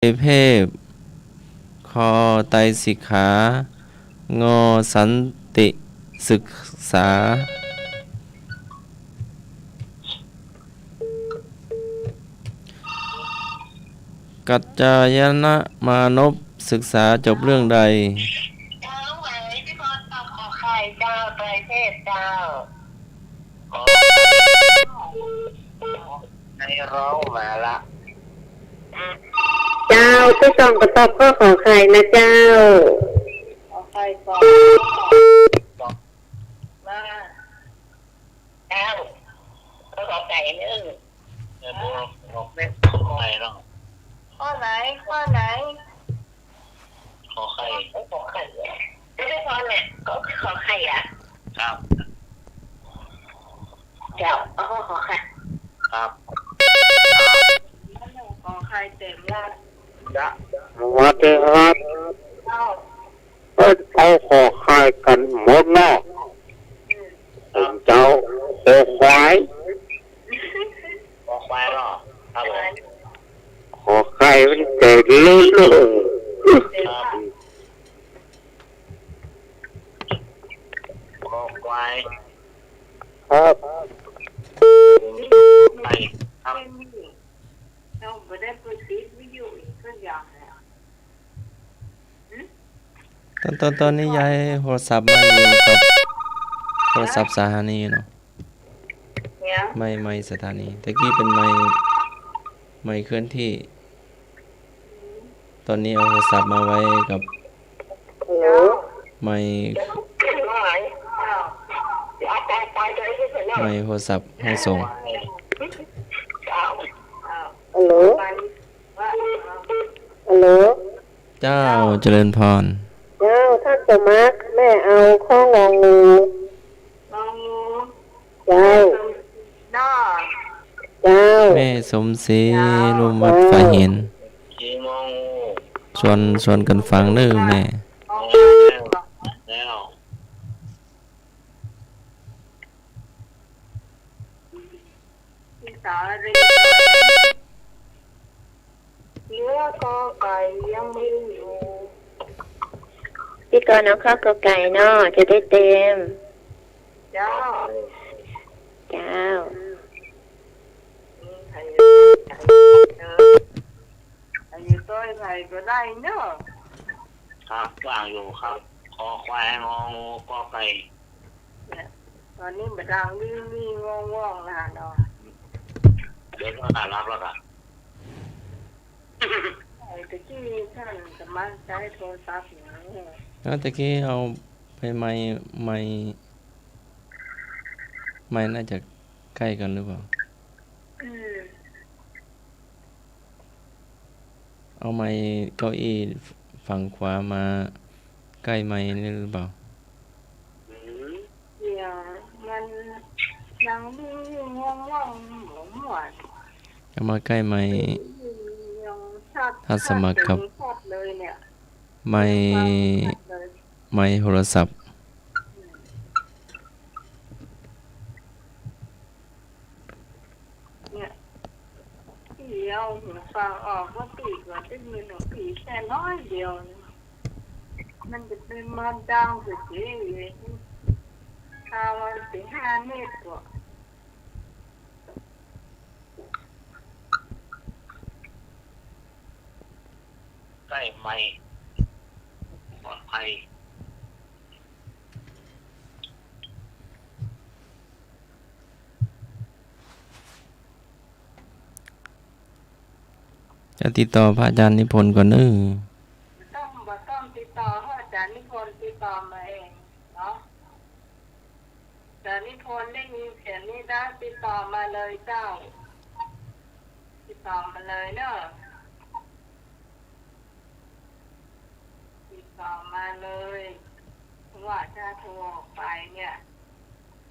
เพพคอไตรสิกขางอสันติศึกษากัจจายนะมานพศึกษาจบเรื่องใดเจ้าไหนพี่พรตอบขอไข่เจ้าไตรเทพเจ้าขอในร้องมาละเจ้าผู้ส่องกระตอบก็ขอไข่นะเจ้าขอไข่ก่อนมาเจ้าก็ขอไก่นึ่งเดี๋ยวบอกไม่ขอไข่หรอกข้อไหนขอไข่ขอไข่ไม่ได้พอเนี่ยก็ขอไข่อ่ะครับเจ้าขอไข่ครับขอไข่เต็มละจ้ะสวัสดีครับเจ้าเอาขอไข่กันหมดเนาะเจ้าขอควายขอควายหรอครับขอไข่มันเกิดเลื่อนครับขอควายครับ ไปครับเราไม่ได้ไปติดวิดีโออีกสักอย่างเลยตอนนี้ย้ายโทรศัพท์มาอยู่กับโทรศัพท์สถานีเนาะไม่สถานีแต่กี้เป็นไม่เคลื่อนที่ตอนนี้เอาโทรศัพท์มาไว้กับไม่โทรศัพท์ให้ส่งฮัลโหลฮัลโหลเจ้าเจริญพรเจ้าท่านสมัครแม่เอาข้องงงูเจ้าเจ้าแม่สมศรีรุมวัดฝ่ายเห็นชวนกันฟังเด้อแม่เนื้อก็ไก่ยังไม่อยู่พี่กรณ์เอาข้าวกไก่เนาะจะได้เต็มเจ้าเจ้าอายุต้อยไทยก็ได้เนาะครับว่างอยู่ครับคอควายงองูกอไก่ตอนนี้บัดดังมีง่วงนะเนาะเดี๋ยวก็น่ารักแล้วกันตะกี้ท่านสามารถใช้โทรศัพท์อย่างนี้แล้วตะกี้เอาไปไม่น่าจะใกล้กันหรือเปล่าเอาไม้เก้าอี้ฝั่งขวามาใกล้ไม้นี่หรือเปล่าเดี๋ยวมันยังมีง่วงหมดเอามาใกล้ไม้ถ้าสมัครครับไม่โทรศัพท์เนี่ยเดียวฟังออกว่าปีกว่าจะมีหนูปีแค่น้อยเดียวมันจะเป็นมันดังสุดเลยถ้ามันถึง5 เมตรกว่าใกล้ไม่ปลอดภัยจะติดต่อพระอาจารย์นิพนธ์ก่อนเนอะต้องติดต่อพระอาจารย์นิพนธ์ติดต่อมาเองเนาะอาจารย์นิพนธ์ได้มีเขียนนี้ได้ติดต่อมาเลยเจ้าติดต่อมาเลยเนอะติดต่อมาเลยเพราะว่าถ้าโทรออกไปเนี่ย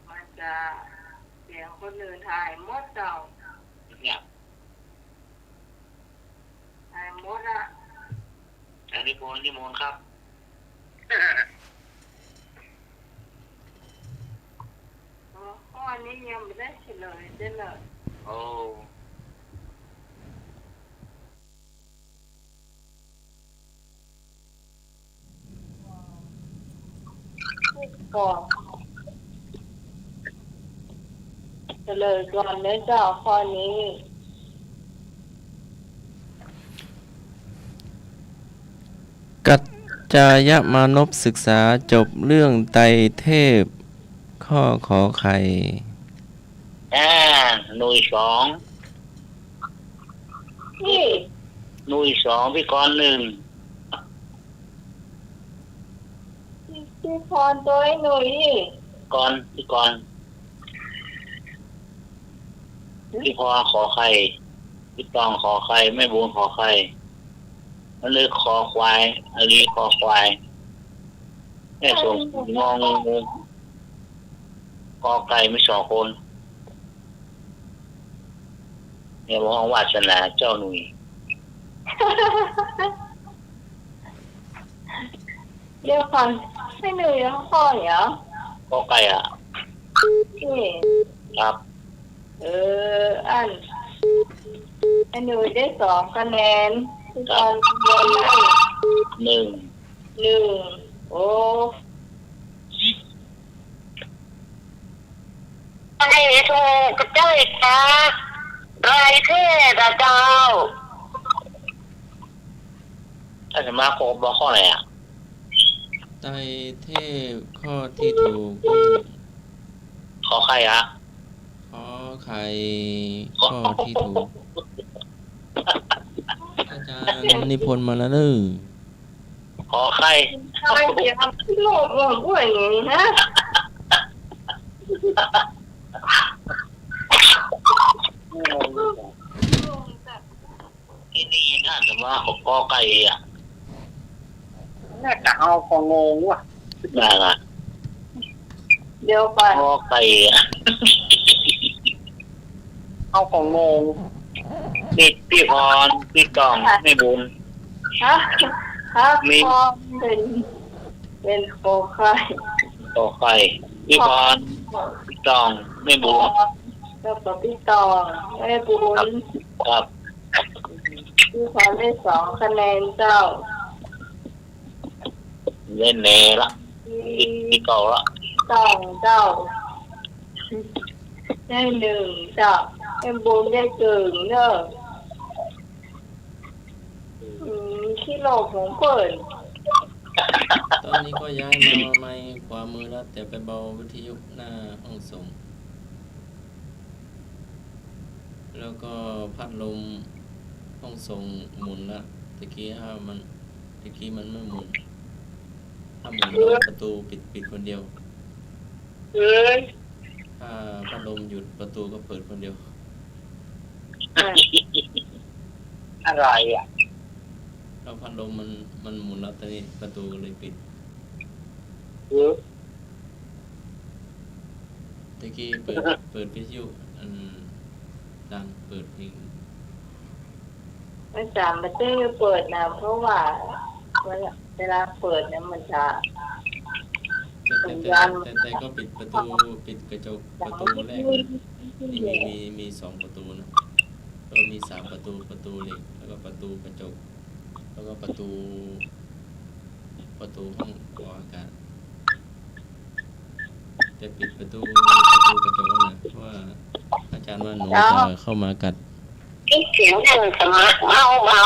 มันจะเสียงคนอื่นถ่ายมดเจ้าเนี่ยมดอ่ะอันนี้นิมนต์ครับข้อนี้ยังไม่ได้เฉลยได้เลยโอ้ ก่อนเฉลยก่อนเลยเจ้าข้อนี้ กัจจายมานพศึกษาจบเรื่องไตรเทพข้อขอไข่ หน่วยสอง นี่ หน่วยสองพี่กรณ์หนึ่ง พี่พรตัวไอ้หนุ่ยนี่ พี่กรณ์พี่พรขอไข่พี่ตองขอไข่แม่บุญขอไข่มันเลยขอควายอลีขอควายแม่ส่งงองูกอไก่ไม่สองคนเนี่ยบอกว่าวาสนาเจ้าหนุ่ย เดี๋ยวก่อนให้หนุ่ยแล้วข้อเหรอก อไก่อ่ะ นี่ ครับ อันไอ้หนุ่ยได้2 คะแนนพี่พรเรียนได้ หนึ่ง 1โอ้ไอ้ถูกกระจ้อยตาไรเท่ดาเจ้า ถ้าสมาคมบอกข้อไหนอ่ะ ไตรเทพข้อที่ถูก ขอไข่อ่ะ ขอไข่ข้อที่ถูก อาจารย์นิพนธ์มาแล้วเด้อ ขอไข่ ใช่เดี๋ยวพี่โลกงงด้วยอย่างนี้นะ ที่นี่ถ้าสมาคมกอไก่อ่ะ น่าจะเอาของงงว่ะ ได้ละ เดี๋ยวก่อน กอไก่อ่ะ เอาของงง พี่พรพี่ตองแม่บุญ ฮะฮะ มี พอเป็นโคไข่ ขอไข่พี่พรพี่ตองแม่บุญ แล้วก็พี่ตองแม่บุญ ครับ พี่พรได้2 คะแนนเจ้า เล่นเนละพี่เก่าละ ตองเจ้า ได้1เจ้าแม่บุญได้1เนอะที่โลกของเปิด ตอนนี้ก็ย้ายมาไม้ขวามือแล้วแต่ไปเบาวิทยุหน้าห้องส่ง แล้วก็พัดลมห้องส่งหมุนละตะกี้มันไม่หมุน ถ้าหมุนแล้วประตูปิดคนเดียว ถ้าพัดลมหยุดประตูก็เปิดคนเดียว อะไรอ่ะ ถ้าพัดลมมันหมุนแล้วตอนนี้ประตูก็เลยปิดตะกี้เปิดวิทยุดังเปิดเพลง อาจารย์ไม่ได้เปิดนะเพราะว่าเวลาเปิดเนี่ยมันจะ แต่ก็ปิดประตูปิดกระจกประตูแรกนะมี2 ประตูนะมี3 ประตูเหล็กแล้วก็ประตูกระจกแล้วก็ประตูห้องออกอากาศแต่ปิดประตูกระจกแล้วนะเพราะว่าอาจารย์ว่าหนูจะเข้ามากัด นี่เสียงดังสมาร์ทเบา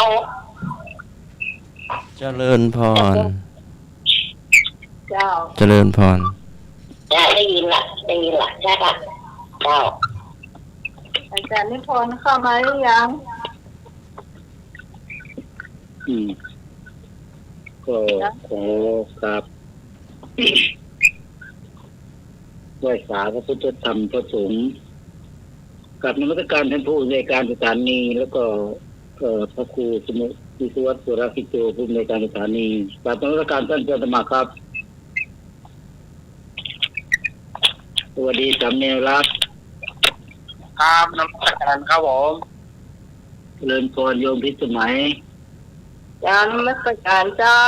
เจริญพร เจ้า เจริญพร ได้ยินละใช่ปะเจ้าอาจารย์นิพนธ์เข้ามาหรือยัง ก็ขอครับไหว้สาพระพุทธธรรมพระสงฆ์กับนมัสการท่านผู้ในวยการสถานีแล้วก็พระครูสมุทิสวัสดิ์สุรพิโจผู้ในวยการสถานีกับนมัสการท่านเจ้าธรรมครับสวัสดีสามเณรรัตน์ ครับน้ำตาลครับผม เจริญพรโยมพิสมัย ยามนมัสการเจ้า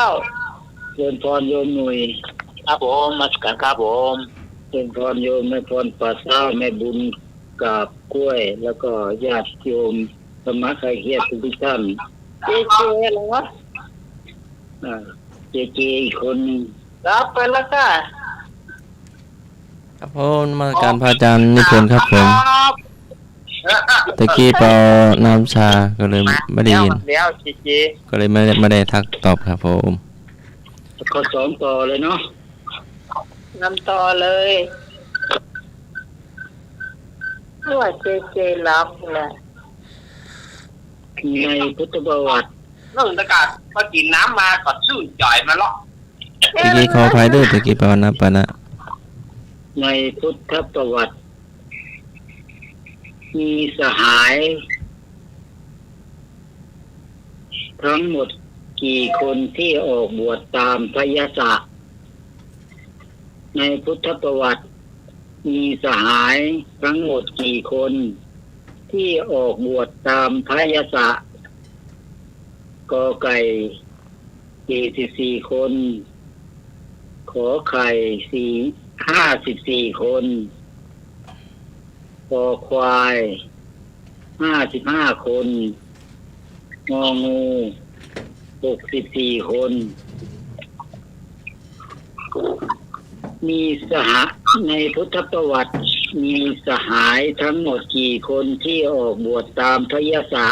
เจริญพรโยมหนุ่ย ครับผมมาสการครับผม เจริญพรโยมแม่พรปัสสาวแม่บุญกับกล้วย แล้วก็ญาติโยมสมัครใครเฮียทุกท่าน เจเหรอ เจอีกคนหนึ่ง รับไปแล้วค่ะ ครับผมนมาการพระอาจารย์นิพนธ์ครับผมตะกี้เปล่าน้ำชาก็เลยไม่ได้ยิน เดี๋ยวจี ก็เลยไม่ได้ทักตอบครับผม ข้อสองต่อเลยเนาะ นำต่อเลยเมื่อเจรับนะ ในพุทธประวัติ เรื่องตะการพอกินน้ำมาก็ชื่นจ่อยมาละ ตะกี้ขออภัยด้วยตะกี้เปล่าน้ำปานะ ในพุทธประวัติ มีสหายทั้งหมดกี่คนที่ออกบวชตามพยศะในพุทธประวัติ มีสหายทั้งหมดกี่คนที่ออกบวชตามพยศะกอไก่44 คนขอไข่54 คนคอควาย55 คนงองู64 คน มีในพุทธประวัติ มีสหายทั้งหมดกี่คนที่ออกบวชตามพยศะ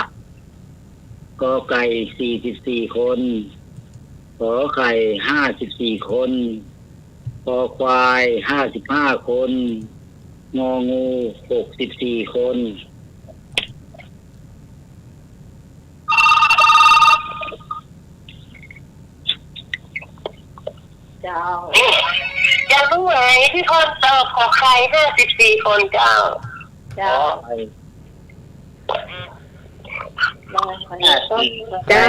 กอไก่44 คนขอไข่54 คนคอควาย55 คนงองู64 คน เจ้าจะรู้ไหมที่คนตอบขอใคร54 คนเจ้า เจ้าเจ้า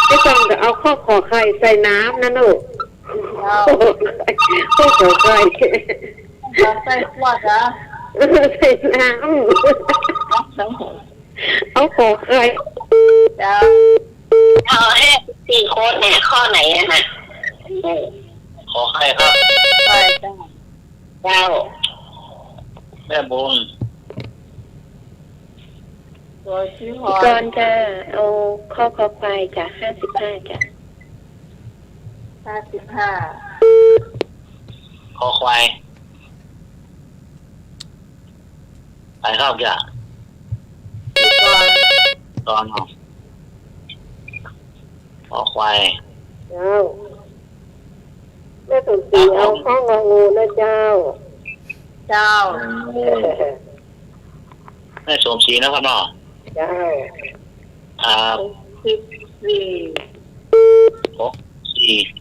ไม่ต้องเอาข้อขอไข่ใส่น้ำนะหนูข้อขอไข่ ใส่ขวดนะ ใส่น้ำเอาขอไข่ เจ้าเอาให้4 คนเนี่ยข้อไหนนะ ขอใครครับ ใช่เจ้าเจ้า แม่บุญ ตัวชื่อหอ ก่อนจะเอาข้อขอไข่จ้ะ55จ้ะ 55 ขอควายไปครับจ้ะตอนเอาขอควาย เจ้าแม่สมศรีเอาข้ององูนะเจ้า เจ้า แม่สมศรีนะครับเนาะ เจ้า ครับ 14 64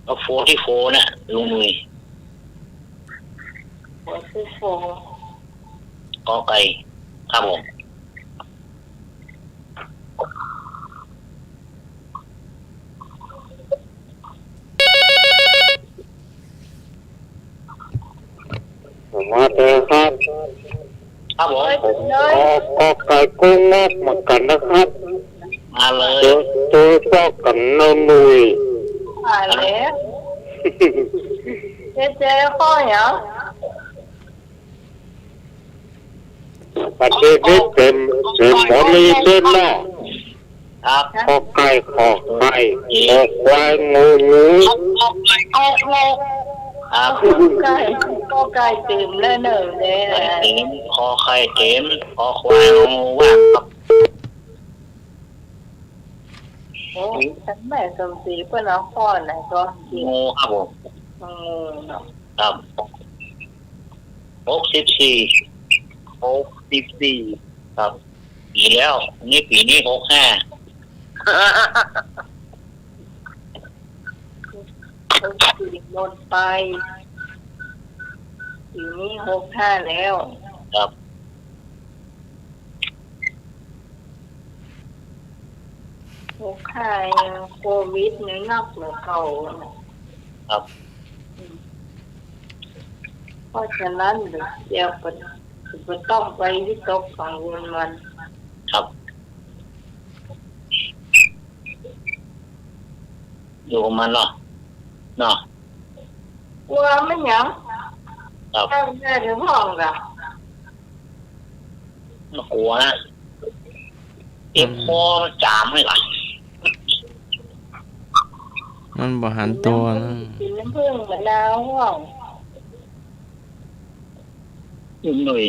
แล้วโฟที่โฟน่ะลุงนุ้ย 44 กอไก่ครับผม มาเจอครับ ครับผม ขอไก่กุ้งงอกเหมือนกันนะครับ มาเลย ตัวชอบกันนนุย ผ่านแล้วเจ๊ข้อเหรอ ประเทศนี้เป็นหมอลีเป็นเนาะ ครับ ขอไก่ขอไข่ขอควายงูงู ครับ ก็ไก่ตื่มแล้วหนึ่งเลยนะ เต็มคอไข่เต็มคอควายงูว่างครับ โอ้ฉันแม่สมศรีเพื่อนเอาข้อไหนก็จริง งูครับผม เนาะ ครับ64ครับปีแล้วนี่ปีนี้65 สีหมดไปปีนี้65แล้ว ครับ 65ยังโควิดเนี่ยนักเหลือเก่า ครับ เพราะฉะนั้นเดี๋ยวก็ต้องไปวิตกกังวลมัน ครับอยู่กับมันเนาะเนาะ กลัวไม่หยัง ครับ ถ้าแม่ถึงห้องกะ กลัวนะเจ็บคอจามไม่ไหล มันบ่หันตัวนะ กินน้ำผึ้งมะนาวห่วง อุ้มหน่อย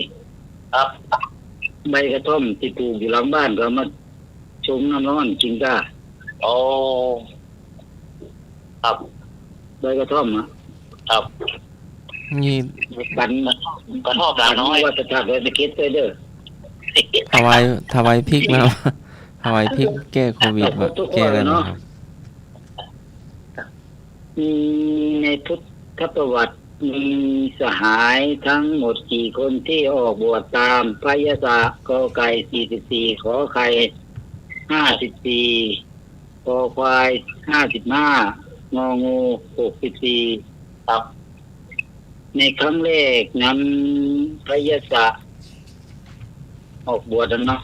ครับ ใบกระท่อมที่ปลูกอยู่หลังบ้านก็เอามาชงน้ำร้อนกินได้ โอ้ครับ ใบกระท่อมอ่ะ ครับ นี่ ปั่น กระทบหลาน้อย ว่าจะทำอะไรจะคิดไปเด้อ ถวายพริกนะครับ ถวายพริกแก้โควิดบ่แก้อะไรนะครับ ในพุทธประวัติมีสหายทั้งหมดกี่คนที่ออกบวชตามพระยศะกอไก่44ขอไข่54คอควาย55งองู64 ครับ ในครั้งแรกนั้นพระยศะออกบวชแล้วเนาะ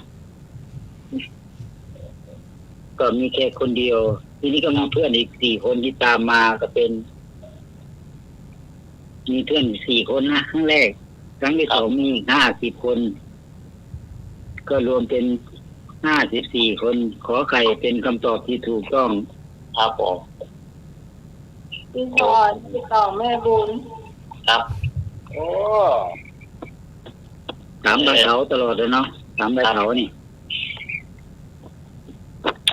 ก็มีแค่คนเดียว ทีนี้ก็มีเพื่อนอีก4คนที่ตามมาก็เป็น มีเพื่อน4คนนะครั้งแรก ครั้งที่2มีอีก50 คน ก็รวมเป็น54 คน ขอไข่เป็นคำตอบที่ถูกต้อง ครับผม พี่พรพี่ต่อแม่บุญ ครับ โอ้ถามใบเขาตลอดเลยเนาะถามใบเขานี่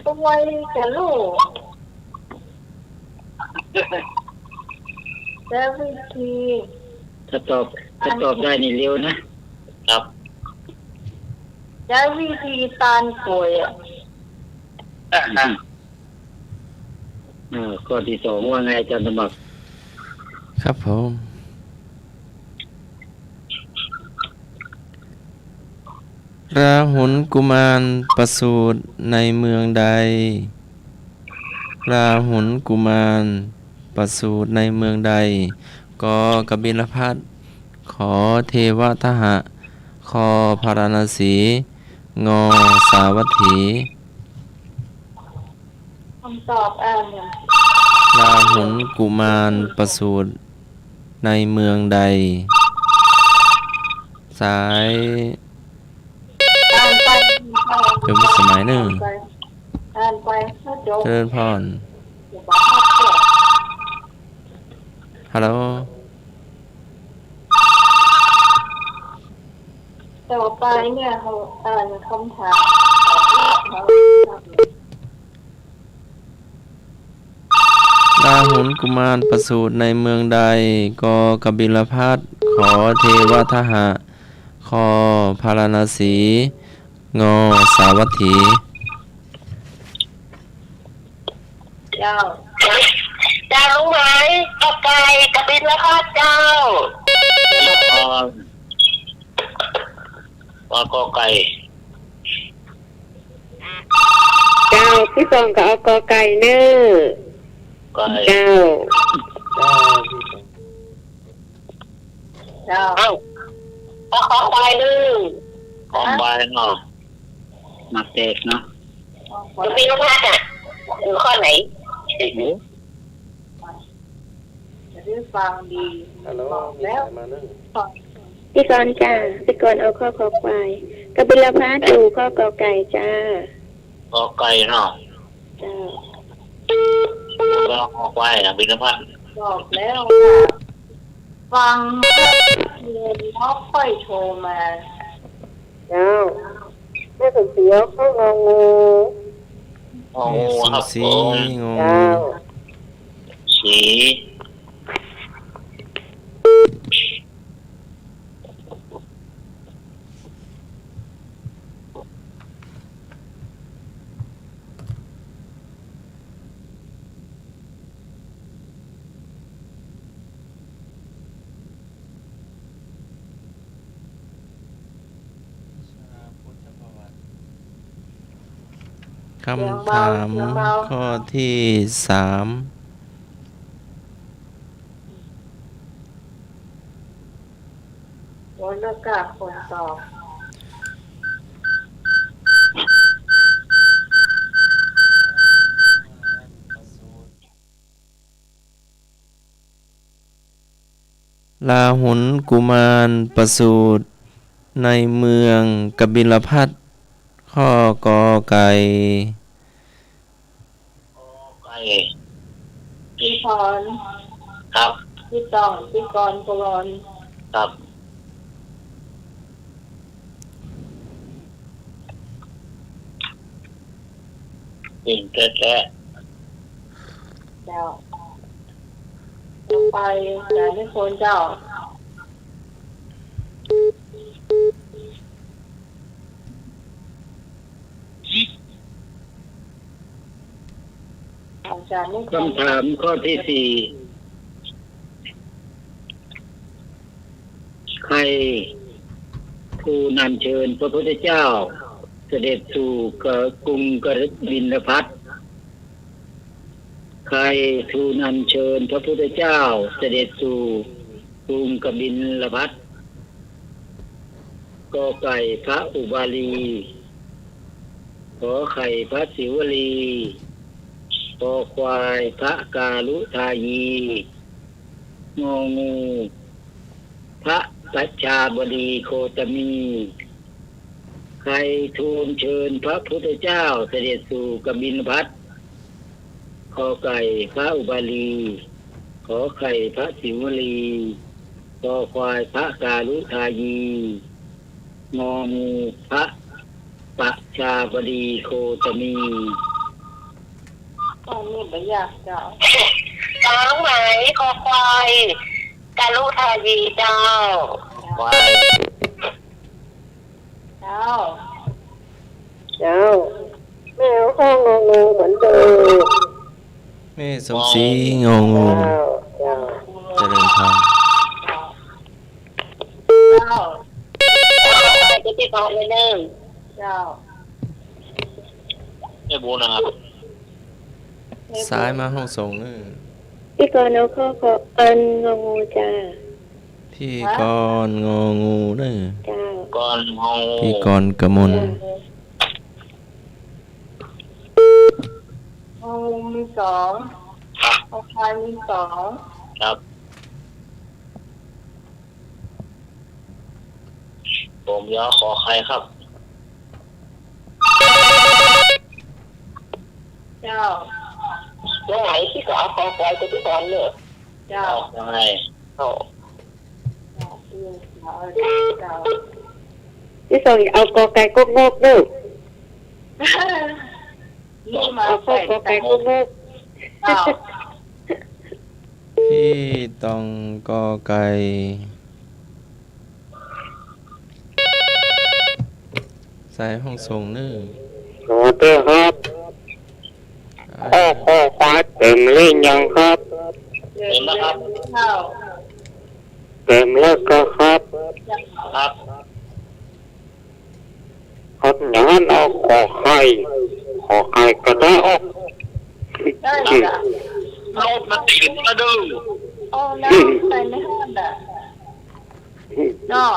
ตัวไว้กับลูกแล้ววิธี ถ้าตอบได้นี่เร็วนะครับ แล้ววิธีตานป่วยอ่ะ ข้อที่2ว่าไงอาจารย์สมัคร ครับผมราหุลกุมารประสูติในเมืองใด ราหุลกุมารประสูติในเมืองใด กกบิลพัสขอเทวทหะคอพาราณสี งอสาวัตถี คำตอบอ่านเนี่ย ราหุลกุมารประสูติในเมืองใด สาย อ่านไป จมสมัยหนึ่ง อ่านไปถ้าจบ เจริญพร เดี๋ยวบอกให้จบ ฮัลโหล ต่อไปเนี่ยเขาอ่านคำถาม ราหุลกุมารประสูติในเมืองใด กกบิลพัสขอเทวทหะคอพาราณสี งอสาวัตถี เจ้า เจ้ารู้ไหมกอไก่กบิลพัสเจ้า ว่าก็ไก่ เจ้าพี่ฟองก็เอากอไก่เน้อ ไก่ เจ้า เจ้า เอาขอควายเน้อ ของใบเนาะ มาแตกเนาะ กบิลพัสอ่ะอยู่ข้อไหน จะได้ฟังดีบอกแล้ว พี่กรณ์จ้าพี่กรณ์เอาข้อควายกบิลพัสอยู่ข้อกอไก่จ้า ก็ไก่เนาะ เจ้า ก็ขอควายนะบินพัด บอกแล้วว่าฟังเรียนแล้วค่อยโทรมา เจ้าแม่สมศรีเอาข้ององู โอ้ เอ ครับ สี ผม งง เจ้า สี คำถามข้อที่3 วันอากาศคนตอบ ราหุลกุมารประสูติในเมืองกบิลพัสข้อกอไก่ ไก่ พี่พร ครับ พี่ตองพี่กรณ์กรอน ครับสิ่งแท้ เจ้าไปอย่าให้คนเจ้าอาจารย์ไม่คน คำถามข้อที่สี่ใครผู้นำเชิญพระพุทธเจ้า เสด็จสู่กรุงกบิลพัสใครทูลนำเชิญพระพุทธเจ้า เสด็จสู่กรุงกบิลพัสกอไก่พระอุบาลีขอไข่พระศิวลีคอควายพระกาลุทายีงองูพระปัจจาบดีโคตมีใครทูลเชิญพระพุทธเจ้า เสด็จสู่กบิลพัสขอไก่พระอุบาลีขอไข่พระศิวลีคอควายพระกาลุทายีงองูพระปัจจาบดีโคตมี ตอนนี้ไม่อยากเจ้า ช้างไหมคอควายกาลุทายีเจ้า ๆควาย เจ้า เจ้าแมวข้องงงูเหมือนเดิม แม่สมศรีงองู เจ้า เจริญพร เจ้า จะติดต่อเลยเด้อ เจ้า ไม่บูนะครับ ซ้ายมาห้องส่งนี่ พี่กรณ์เอาข้อขออันงองูจ้า พี่กรณ์งองูนี่ เจ้า ก่อนห้อง พี่กรณ์กมล ห้องมีสองห้องชายมีสอง ครับผมยอขอใครครับ เจ้า ยังไหนที่ก็เอาคอควายจะติดต่อเลย เจ้า เอายังไง โอ้ เจ้าเจ้า พี่ส่งเอากอไก่กกงกด้วย นี่มา เอาข้อ ใส่ กอไก่กกงก เจ้า พี่ตองกอไก่สายห้องส่งนี่ ขอเต้ครับข้อควายเต็มหรือยังครับ เดินเดินเข้า เต็มแล้วก็ครับ ครับ ครับอย่างนั้นเอาขอไข่ก็ได้ออก ได้จ้ะ รถมันติดมาดู โอ้น้ำใส่ในห้างอ่ะเนาะ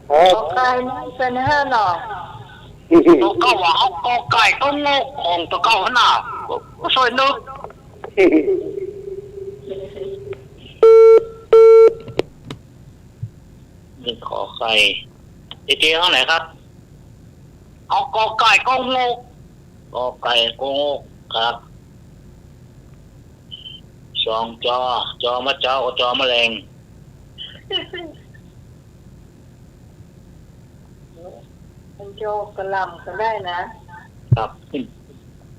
โอ้ เอาไก่น้ำใส่ในห้างเนาะ ตัวเก้าว่าเอากอไก่ก็งกของตัวเก้าขนาดก็ช่วยนึกนี่ขอใครเจ๊เท่าไหนครับ เอากอไก่ก็งกกอไก่ก็งกครับสองจอมะเจ้าจอมะแรง มันโจกกระหลำก็ได้นะครับ ขึ้น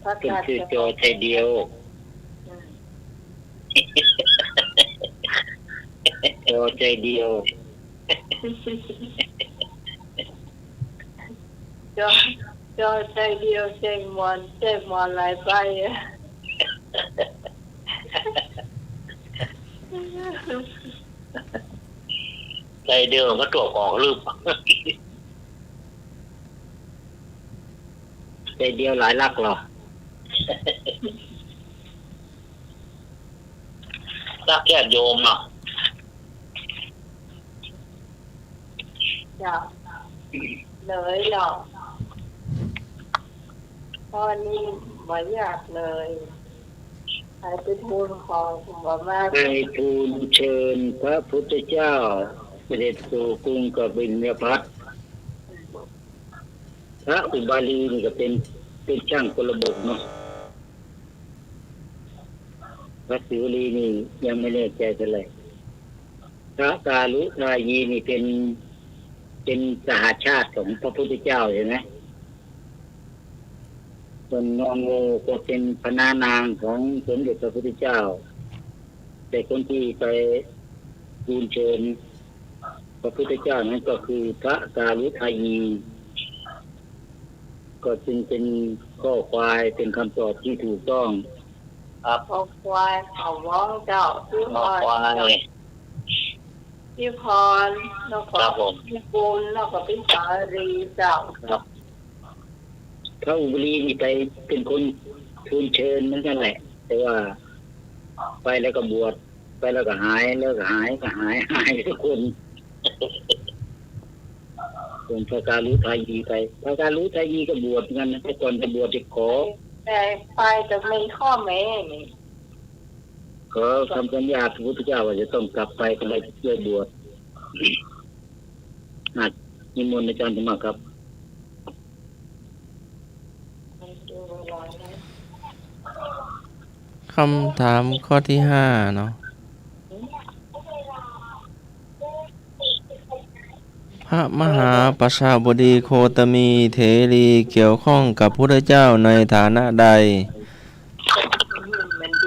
พัก ขึ้น การ ชื่อ จะ โจใจเดียวโจใจเดียว จอจอใจเดียวเจงมอนหลายไปอะ ใจเดียวก็ตัวออกลืม ใจเดียวหลายลักหรอ รักแก่โยมอ่ะ จ้ะเลยหรอกพ่อนี่ไม่อยากเลยใครไปทูลขอผมบอกมา ให้ทูลเชิญพระพุทธเจ้า เสด็จสู่กรุงกบิลพัสพระอุบาลีนี่ก็เป็นช่างคนระบบเนาะ พระศิวลีนี่ยังไม่แน่ใจเท่าไหร่พระกาลุทายีนี่เป็นสหชาติของพระพุทธเจ้าเห็นไหมส่วนงองูก็เป็นพระนานางของสมเด็จพระพุทธเจ้าแต่คนที่ไปทูลเชิญพระพุทธเจ้านั้นก็คือพระกาลุทายีก็จึงเป็นข้อควายเป็นคำตอบที่ถูกต้อง ครับ คอควายเขาว้องเจ้าชื่อ ค พ อ ร ควาย ชื่อพรแล้วก็ ครับผม พี่บุญแล้วก็พี่สารีเจ้า ครับ พระอุบลีนี่ไปเป็นคนทูลเชิญเหมือนกันแหละ แต่ว่าไปแล้วก็บวชไปแล้วก็หายแล้วก็หายก็หายทุกคนส่วนพระกาลุทายีไปพระกาลุทายีก็บวชเหมือนกันนะแต่ก่อนจะบวชจะขอ แต่ไปจะมีข้อแม้นี่ ขอคำสัญญาพระพุทธเจ้าว่าจะต้องกลับไปก็เลยช่วยบวชนิมนต์อาจารย์ธรรมครับ คำถามข้อที่5เนาะพระมหาประชาบดีโคตมีเถรีเกี่ยวข้องกับพระพุทธเจ้าในฐานะใด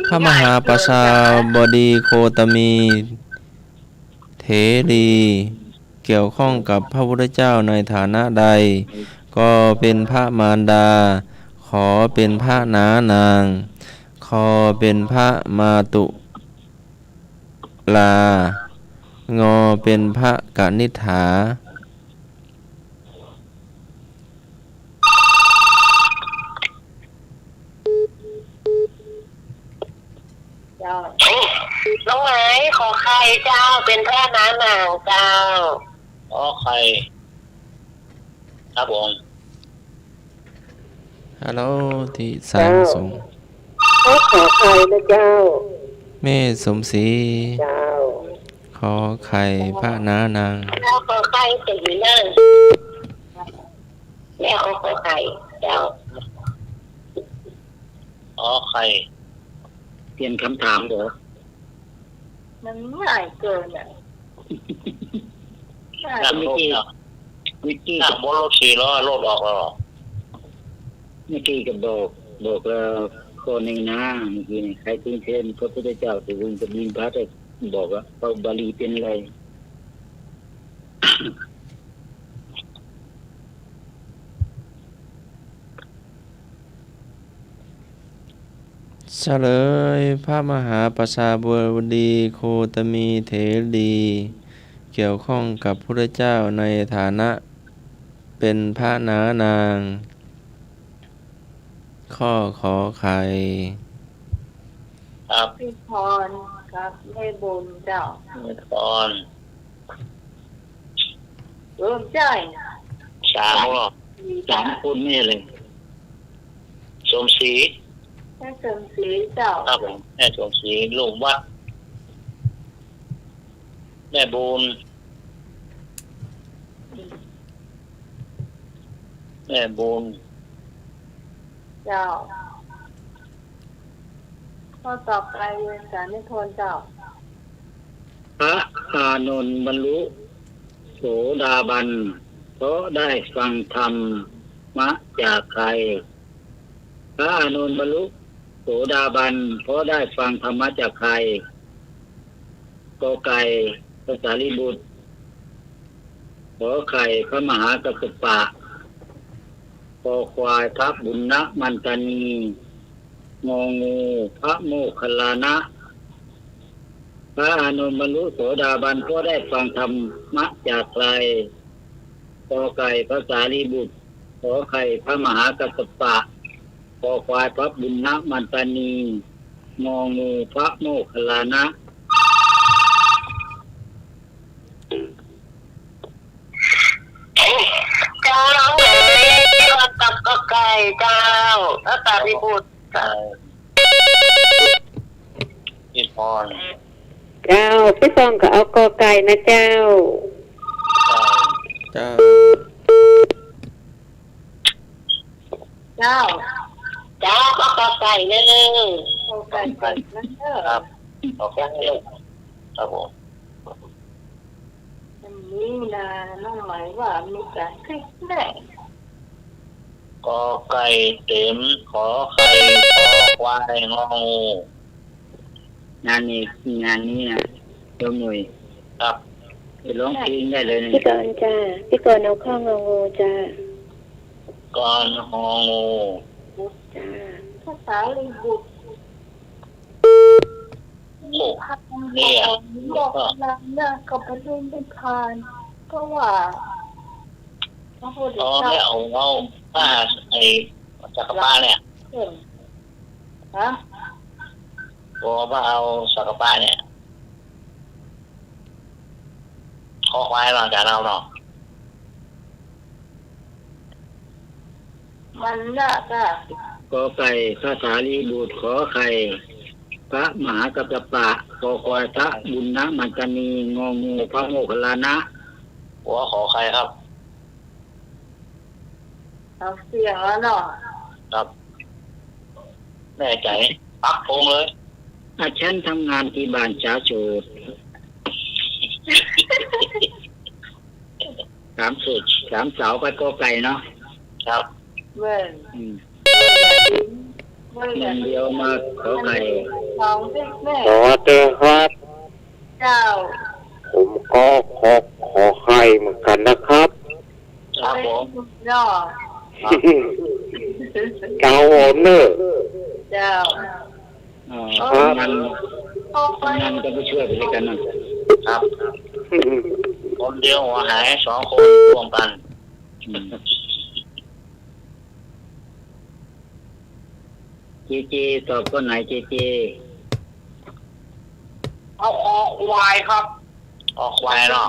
พระมหาประชาบดีโคตมีเถรีเกี่ยวข้องกับพระพุทธเจ้าในฐานะใด ก็เป็นพระมารดา ขอเป็นพระนานางคอเป็นพระมาตุลางอเป็นพระกนิษฐา เจ้า น้องไม้ขอใครเจ้าเป็นแพทย์น้านางเจ้า ขอใครครับผม ฮัลโหลที่สายส่ง ให้ขอใครนะเจ้า แม่สมศรี เจ้า ขอไข่พระนานาง เจ้าขอใครสิเลิศแม่ขอใครเจ้า ขอใคร เปลี่ยนคำถามเหรอ มันง่ายเกินอ่ะง่าย นั่งรถเนาะ วิกกี้ นั่ กั ง บบ นรถ4 ล้อรถออกแล้วเหรอ วิกกี้กับบอกแล้วข้อหนึ่งนะเมื่อกี้นี่ใครทูลเชิญพระพุทธเจ้าแต่คุณจะบินพระแต่บอกว่าพระบาลีเป็นอะไร เฉลยพระมหาประชาบดีโคตมีเถรีเกี่ยวข้องกับพระพุทธเจ้าในฐานะเป็นพระนานาง ข้อขอไข่ ครับ พี่พรกับแม่บุญเจ้า ตอน รวมใจ 3 รอบ มี สามคนไม่เลย สมศรี แม่เสริมศรีเจ้า ครับผมแม่สมศรีลุงวัดแม่บูนแม่บูน เจ้าข้อต่อไปเรียนสารนิพนธ์เจ้า พระอานนท์บรรลุโสดาบันเพราะได้ฟังธรรมมาจากใครพระอานนท์บรรลุโสดาบันเพราะได้ฟังธรรมะจากใครกอไก่พระสารีบุตรขอไข่พระมหากัสสปะคอควายพระบุญนะมันตานีงองูพระโมคคัลลานะ พระอานนท์บรรลุโสดาบันก็ได้ฟังธรรมะจากใครกอไก่พระสารีบุตรขอไข่พระมหากัสสปะคอควายพระบุญนะมันตานีงองูพระโมคคัลลานะ เจ้าน้องไม้รวมกับกอไก่เจ้าพระสารีบุตรเจ้า พี่พร เจ้าพี่ฟองก็เอากอไก่นะเจ้า เจ้า เจ้า เจ้าก็กอไก่เลย ข้อ ไก่ไก่นั่นเด้อ ครับขอไข่ครับผม อันนี้นะน้องหมายว่ามีการคลิกแน่ กอไก่เต็มขอไข่ขอควายงองู งานนี้นะโยมหน่วย ครับ ไปร้องเพลงได้เลยนะ พี่กรณ์จ้าพี่กรณ์เอาข้ององูจ้าก อนงองู จ้า ภาษาลิบุตร โอ้ พักบอกนางเนี่ยกับพระลุงเป็นพานก็ว่าพระพุทธ อ๋อ เจ้า ไม่เอาผ้าไอ้จักรพรรดิเนี่ย เห็นฮะ บอกว่าเอาจักรพรรดิเนี่ยขอควายหลังจากเราเนาะ มันน่ะก็ กอไก่พระสารีบุตรขอไข่พระมหากัปปะกอควายพระบุญนะมันตนีงองูพระโมคคัลลานะ หัวขอใครครับ เอาเสียงแล้วเนาะ ครับแน่ใจปักธงเลย ฉันทำงานที่บ้านช้าโฉดสามเสาไปกอไก่เนาะ ครับ เว้น อืม เว้น อย่างเดียวมาขอไข่ สองเด็กแม่ ขอเตือนครับ เจ้า ผมก็ขอไข่เหมือนกันนะครับ ครับผม เนาะ เจ้าผมเนอะ เจ้า งาน โอ้ไป งานก็ไปช่วยไปด้วยกันนะครับ คนเดียวหัวหายสองคนรวมกัน อืมเจตอบคนไหนเจ เอาคอควายครับคอควายเนาะ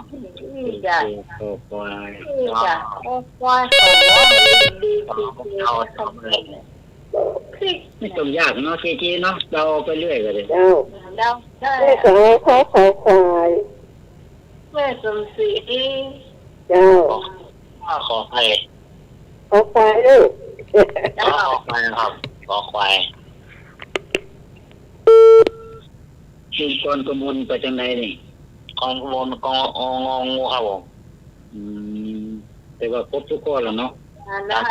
นี่จ้ะ ขอควาย นี่จ้ะโอ้ควายของว่ามันดีดี เอา ทำ ทำเลย คลิก ไม่ต้องยากเนาะเจเนาะเราไปเรื่อยกันเลย เจ้า เดาได้ แม่ขอควาย แม่สมศรี เจ้า ขอใคร ขอควายลูก เจ้า ขอควายครับขอควาย ชุมชนกมลไปจังไหนนี่ กองขบวนกองงองูครับผม อืมแต่ว่าครบทุกข้อแล้วเนาะ อันนะ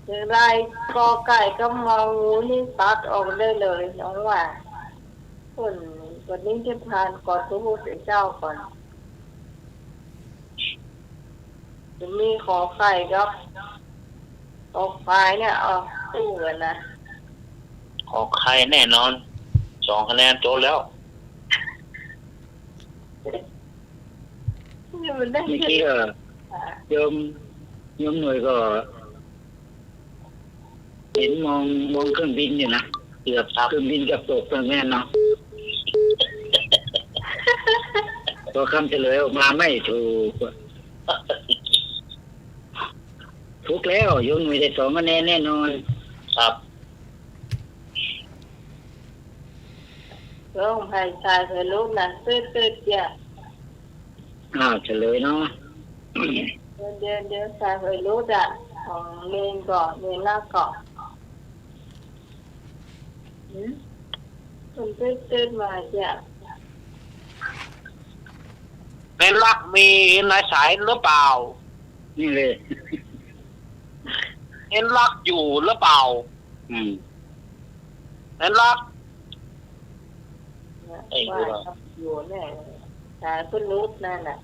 อย่างไรกอไก่ก็มองงูนี่ตัดออกได้เลยน้องว่าคนวันนี้จะทานก่อนพระพุทธเจ้าก่อนจะมีขอไข่ครับขอควายเนี่ยเอาตู้กันนะ ขอใครแน่นอน2 คะแนนโจทย์แล้ว นี่มันได้ เมื่อกี้ก็โยมหน่วยก็เห็นมองเครื่องบินอยู่นะเกือบเครื่องบินเกับตกตรงแม่นเนาะพอคำเฉลยออกมาไม่ถูกแล้วโยมหน่วยได้2 คะแนนแน่นอน ครับ เรื่องภายชายเคยรู้นะเตืดอย่า เฉลยเนาะ เดี๋ยวชายเคยรู้จ้ะของเมนก่อนเมนหน้าก่อนคนเตืดมาจ้ะ เป็นรักมีนายสายหรือเปล่า นี่เลย เห็นรักอยู่หรือเปล่า อืม เห็นรัก ว่าอยู่แน่ชายเพิ่งรู้นั่นแหละ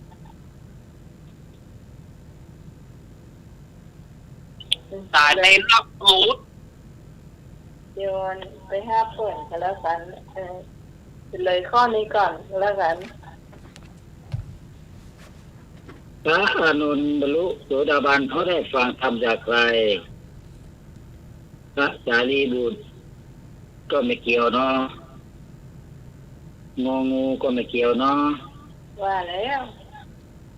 สายในรักรูด เดี๋ยวไปห้าเปิดกันแล้วกันเลยข้อนี้ก่อนแล้วกัน พระอานนท์บรรลุโสดาบันเขาได้ฟังธรรมจากใครพระสารีบุตรก็ไม่เกี่ยวเนาะงองูก็ไม่เกี่ยวเนาะ ว่าแล้ว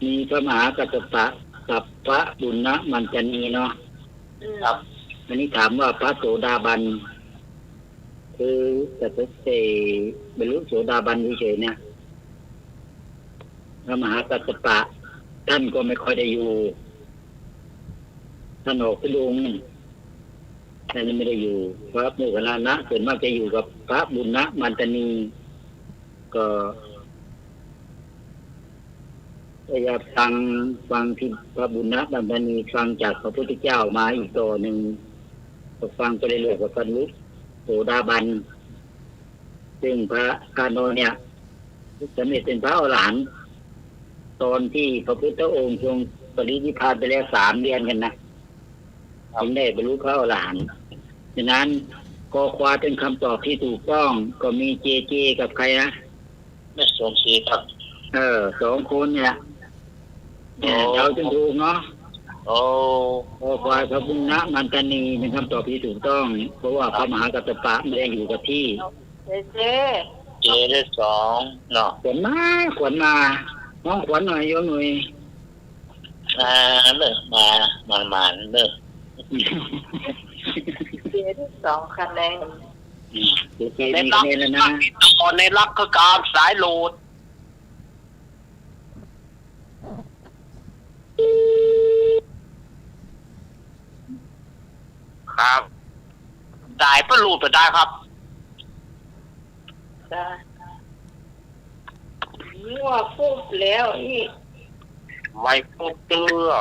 มีพระมหากัสสปะกับพระบุญนะมันจะนีเนาะ ครับ อันนี้ถามว่าพระโสดาบัน คือจะเสบรรลุโสดาบันเฉยๆเนี่ยพระมหากัสสปะท่านก็ไม่ค่อยได้อยู่ท่านออกไปดุง ท่านไม่ได้อยู่พระโมคคัลลานะส่วนมากจะอยู่กับพระบุญนะมันตนีก็พยายามฟังที่พระบุญนะมันตนีฟังจากพระพุทธเจ้ามาอีกต่อหนึ่งก็ฟังไปเรื่อยๆกับพระลุโสดาบันซึ่งพระกาโนเนี่ยสำเร็จเป็นพระอรหันต์ตอนที่พระพุทธองค์ทรงปรินิพพานไปแล้ว3 เดือนกันนะถึงได้บรรลุพระอรหันต์ฉะนั้นกอควาเป็นคำตอบที่ถูกต้องก็มีเจกับใครนะ แม่สมศรีครับ 2 คนเนี่ยเราจึงถูกเนาะ โอ้ กอควาพระบุญนะมันตนีเป็นคำตอบที่ถูกต้องเพราะว่าพระมหากัสสปะไม่ได้อยู่กับที่ เจเจ เจได้2เนาะ ขวัญมาน้องขวัญหน่อยโยมหน่อย เลิกมาเลิก เจได้2 คะแนน เจมีคะแนนแล้วนะ ตอนในรักคือการสายโหลดครับได้เพื่อรูดไปได้ครับ จ้ะมั่วปุ๊บแล้วอีก ไว้พวกเตื้อ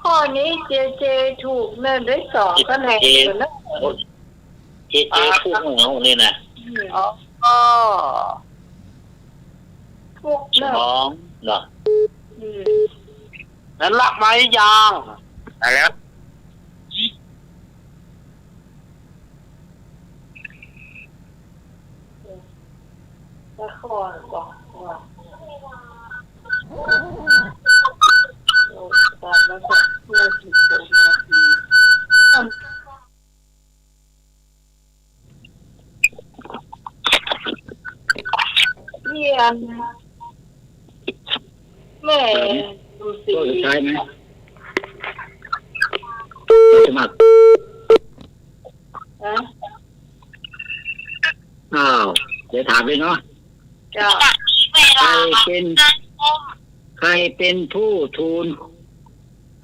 ข้อนี้เจถูกแม่ได้2 คะแนนอยู่นะ เจพูดของเรานี่นะ อ๋อ ถูกแล้ว 2เนาะ นั้นรักไหมยังอะไรแล้ว ละครบอกว่าเราการมาจากเพื่อที่จะมาเรียนแม่ดูสิ ข้อสุดท้ายไหมสมัคร นะ เดี๋ยวถามเลยเนาะ จ้า ใครเป็นผู้ทูล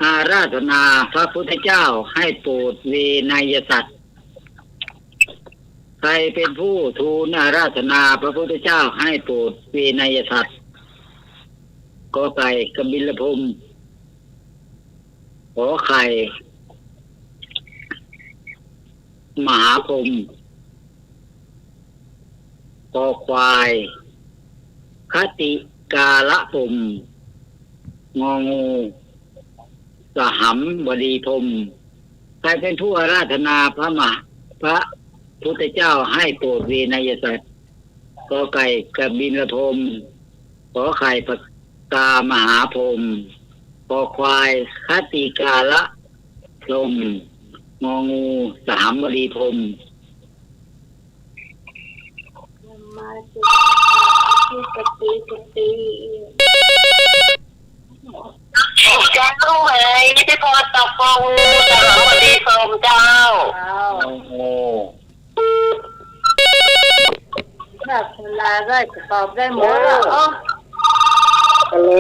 อาราธนาพระพุทธเจ้าให้โปรดเวไนยสัตว์ใครเป็นผู้ทูลอาราธนาพระพุทธเจ้าให้โปรดเวไนยสัตว์กอไก่กบิลพรหมขอไข่มหาพรหมคอควายคติกาละพรหมงองูสหัมบดีพรหมใครเป็นผู้อาราธนาพระพุทธเจ้าให้โปรดเวไนยสัตว์กอไก่กบิลพรหมขอไข่ปกามหาพรหมคอควายคติกาละพรหมงองูสหัมบดีพรหม มาที่กติ แจ้งรู้ไหมที่พอตกฟองสวัสดีโสมเจ้า อ้าว โอ้ ถ้าเวลาได้จะตอบได้หมดแล้วอ๋อ ฮัลโหล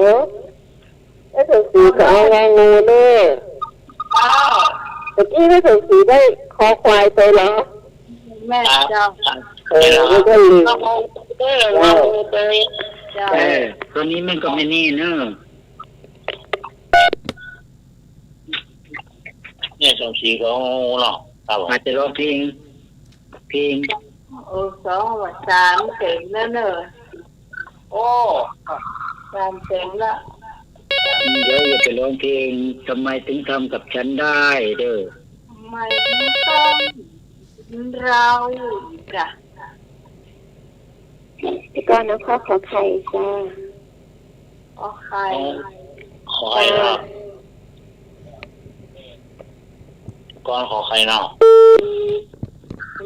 แม่สมศรีก็เอางองูด้วย อ้าว เมื่อกี้แม่สมศรีได้คอควายไปเหรอ แม่เจ้า แล้วก็ลืม เราได้เราได้ เจ้า ตอนนี้มันก็ไม่แน่เนอะ เนี่ยสมศรีก็เนาะครับผม อาจจะร้องเพลง 2 ว่า 3 เต็มแล้วเนอะ โอ้ 3 เต็มละ เดี๋ยวอย่าไปร้องเพลงทำไมถึงทำกับฉันได้เด้อ ไม่ต้องเราจ้ะ พี่กรณ์เอาข้อขอไข่จ้า โอเค ขอใครเนาะก่อนขอใครเนาะ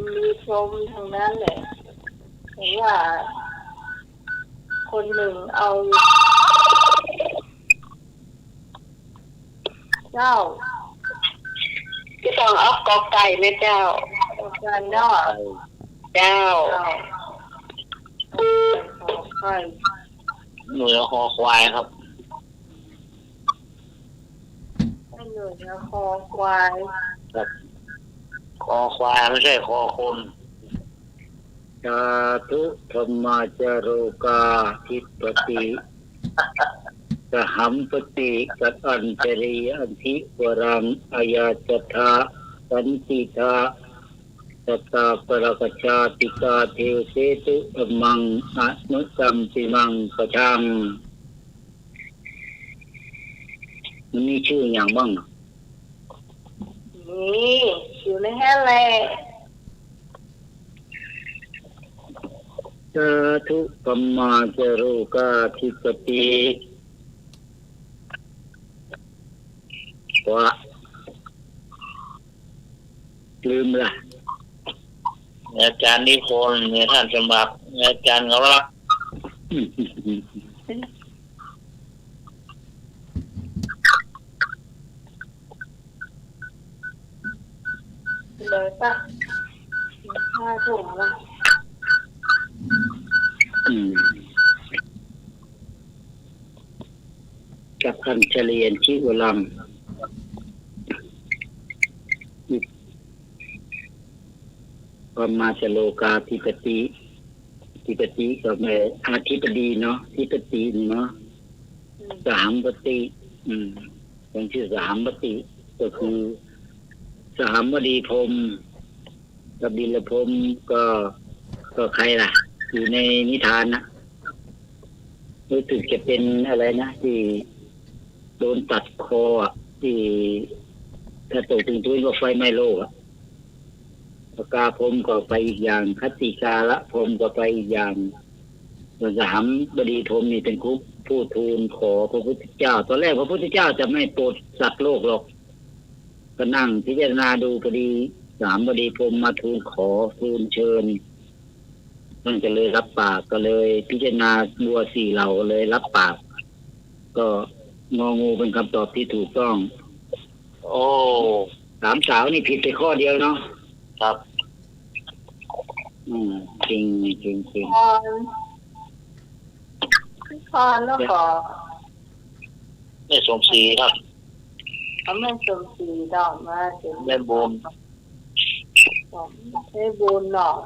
มีชมทางนั้นแหละเห็นว่า คนหนึ่งเอา เจ้า ที่ต้องเอากอไก่ไหมเจ้า การนอด เจ้า เจ้าโอเค หน่วยคอควายครับ เป็น หนูจะคอควาย ครับคอควายไม่ใช่คอคน สาธุธรรมาจารุกาทิปติสหัมปติกัตอัญจริอันธิวรังอายาจทาสันติทาสตาปรกชาติกาเทเสตุธัมมังอนุสัมปิมังปะชังมันมีชื่ออย่างบ้าง นี่อยู่ในแห่แหละ สาธุธัมมาจารุกาทิปติว่าลืมละ อาจารย์นิพนธ์เนี่ยท่านสมัครอาจารย์เขาละ เลยปะ5 ถุงละ กับคันเฉลียนชิวลังก็มาจโลกาธิปติก็แม่อาธิปดีเนาะธิปติเนาะสามปฏิเป็นชื่อสามปฏิก็คือสามวดีพรหมกับดิลพรหมก็ใครล่ะอยู่ในนิทานนะรู้สึกจะเป็นอะไรนะที่โดนตัดคอที่ถ้าตกถึงพื้นก็ไฟไหม้โลกปกาพรหมก็ไปอีกอย่างคติกาละพรหมก็ไปอีกอย่างส่วนสามบดีพรหมนี่เป็นผู้ทูลขอพระพุทธเจ้าตอนแรกพระพุทธเจ้าจะไม่โปรดสัตว์โลกหรอกก็นั่งพิจารณาดูพอดีสามบดีพรหมมาทูลขอทูลเชิญท่านก็เลยรับปากก็เลยพิจารณาบัวสี่เหล่าเลยรับปากก็งองูเป็นคำตอบที่ถูกต้อง โอ้ สามสาวนี่ผิดไปข้อเดียวเนาะ ครับ จริงคอนแล้วก็ ไม่สมศรีครับ เขาไม่สมศรีดอกมาถึง แม่บุญ ให้บุญหน่อย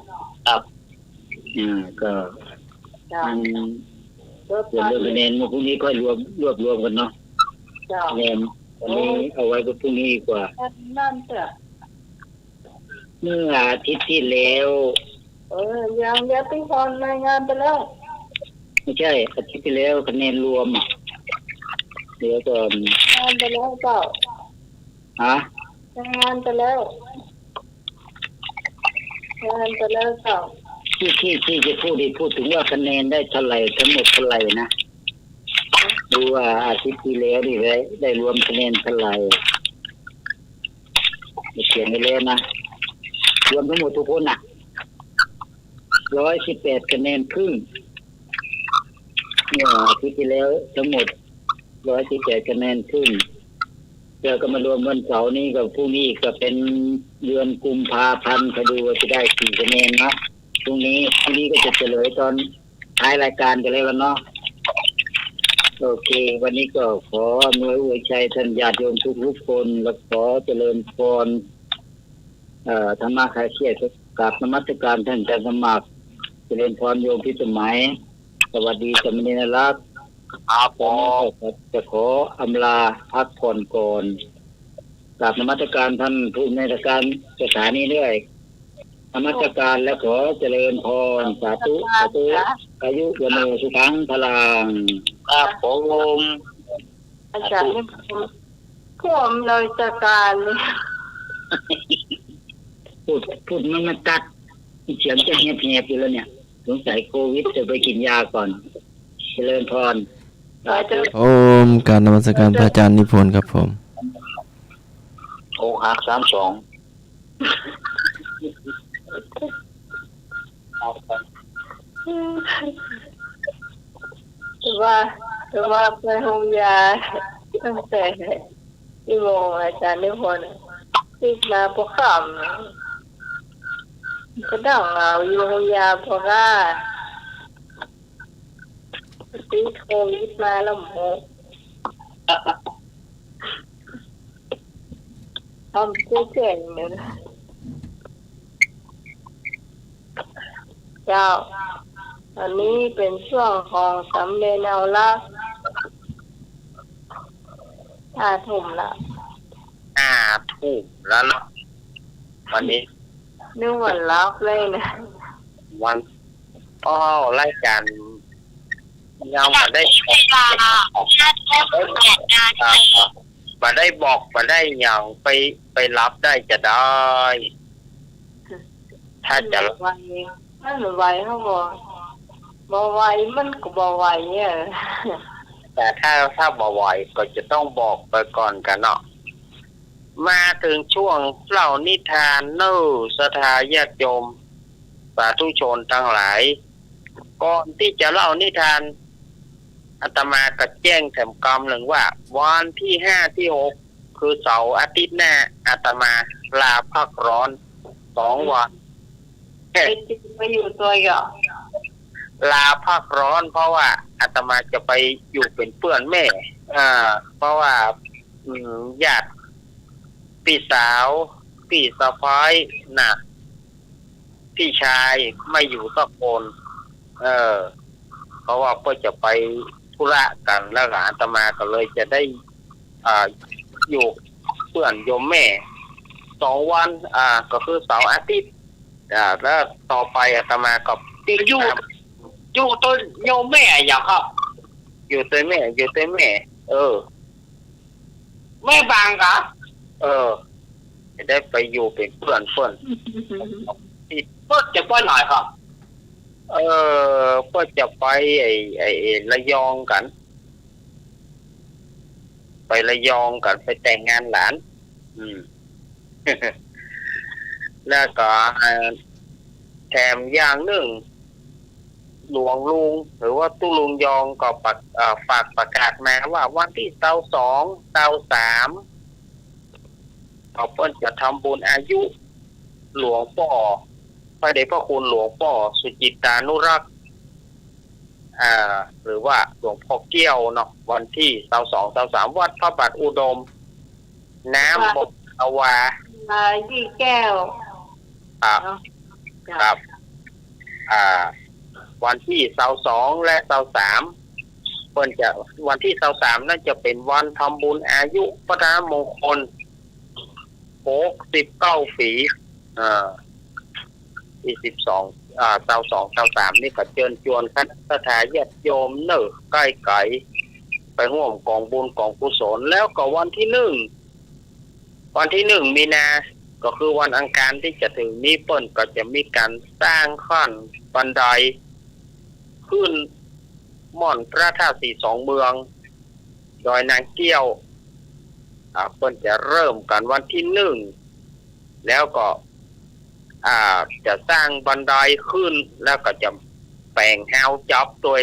ครับ ก็ จ้ะ มัน เลิก ส่วนเรื่องคะแนนเมื่อพรุ่งนี้ก็รวบรวมกันเนาะ จ้ะ คะแนนวันนี้เอาไว้ก็พรุ่งนี้ดีกว่า นั่นเถอะ เมื่ออาทิตย์ที่แล้ว ยังเดี๋ยวพี่พรรายงานไปแล้ว ไม่ใช่อาทิตย์ที่แล้วคะแนนรวมเดี๋ยวก่อน งานไปแล้วเปล่า ฮะ งานไปแล้วเปล่า ที่จะพูดถึงว่าคะแนนได้เท่าไหร่ทั้งหมดเท่าไหร่นะดูว่าอาทิตย์ที่แล้วนี่ได้รวมคะแนนเท่าไหร่เขียนไปแล้วนะรวมทั้งหมดทุกคน118 คะแนนครึ่งเนี่ยอาทิตย์ที่แล้วทั้งหมด118 คะแนนครึ่งเดี๋ยวก็มารวมวันเสาร์นี้กับพรุ่งนี้ก็เป็นเดือนกุมภาพันธ์ก็ดูว่าจะได้กี่คะแนนนะพรุ่งนี้ก็จะเฉลยตอนท้ายรายการกันแล้วเนาะโอเควันนี้ก็ขออำนวยอวยชัยท่านญาติโยมทุกคนและขอเจริญพรธรรมะคลายเครียดกราบนมัสการท่านอาจารย์สมัครเจริญพรโยมพิสมัยสวัสดีสมณีนรักครับผม จะขออำลาพักผ่อนก่อนกราบนมัสการท่านผู้ในราชการสถานีด้วยนมัสการและขอเจริญพรสาธุอายุวโนสุขังพลัง ครับผม อาจารย์ผู้อำนวยการเลย พูดมันตัดเสียงจะแหบอยู่แล้วเนี่ยสงสัยโควิดจะไปกินยาก่อนเจริญพร โอมการนมัสการพระอาจารย์นิพนธ์ครับผม โอ้หัก32แต่ว่าไปห้องยาตั้งแต่ที่โมงอาจารย์นิพนธ์ติดมาพวกขำก็ดังเอาอยู่ห้องยาพวกว่าติดโควิดมาแล้วหม ทำกู้เก่งเลยนะเจ้าอันนี้เป็นช่วงของสำเร็จเอาละถุ่มละ ถูกแล้วเนาะวันนี้ นึกว่ารับเลยนะ วันรายการยังมาได้มาได้บอกมาได้อย่างไปรับได้จะได้ ถ้าจะ ไวมันไวเขาบอกบ่ไวมันก็บ่ไวเนี่ย แต่ถ้าบ่ไหวก็จะต้องบอกไปก่อนกันเนาะมาถึงช่วงเล่านิทานเน้อสถาญาติโยมสาธุชนทั้งหลายก่อนที่จะเล่านิทานอาตมาก็แจ้งแถมกำหนึ่งว่าวันที่5 ที่ 6คือเสาร์อาทิตย์หน้าอาตมาลาพักร้อน2 วัน ไปอยู่ตัวเหรอ ลาพักร้อนเพราะว่าอาตมาจะไปอยู่เป็นเพื่อนแม่เพราะว่าญาติพี่สาวพี่สะพ้ายน่ะพี่ชายไม่อยู่สักคนเพราะว่าเพื่อจะไปธุระกันแล้วอาตมาก็เลยจะได้อยู่เพื่อนโยมแม่2 วันก็คือเสาร์อาทิตย์แล้วต่อไปอาตมาก็อยู่ต้นโยมแม่อย่างครับอยู่ตัวแม่แม่บางครับจะได้ไปอยู่เป็นเพื่อนที่เพื่อจะไปหน่อยครับเพื่อจะไปไอ้ระยองกัน ไประยองกันไปแต่งงานหลานแล้วก็แถมอย่างหนึ่งหลวงลุงหรือว่าตู้ลุงยองก็ฝากประกาศมาว่าวันที่เสาร์2เสาร์3เขาเพิ่นจะทำบุญอายุหลวงพ่อพระเดชพระคุณหลวงพ่อสุจิตานุรักษ์หรือว่าหลวงพ่อเกี้ยวเนาะวันที่เสาร์2เสาร์3วัดพระบาทอุดมน้ำบกอวายี่แก้วครับวันที่เสาร์2และเสาร์3เพิ่นจะวันที่เสาร์3นั่นจะเป็นวันทำบุญอายุพระมงคล69 ปีที่12เสาร์2เสาร์3นี่ก็เชิญชวนคณะสัตยาติโยมเนอะใกล้ไกลไปร่วมกองบุญกองกุศลแล้วก็วันที่1มีนาก็คือวันอังคารที่จะถึงนี้เปิ้นก็จะมีการสร้างขั้นบันไดขึ้นม่อนพระธาตุสี2 เมืองดอยนางเกี้ยวเปิ้นจะเริ่มกันวันที่1แล้วก็จะสร้างบันไดขึ้นแล้วก็จะแปลงแฮวจับตัว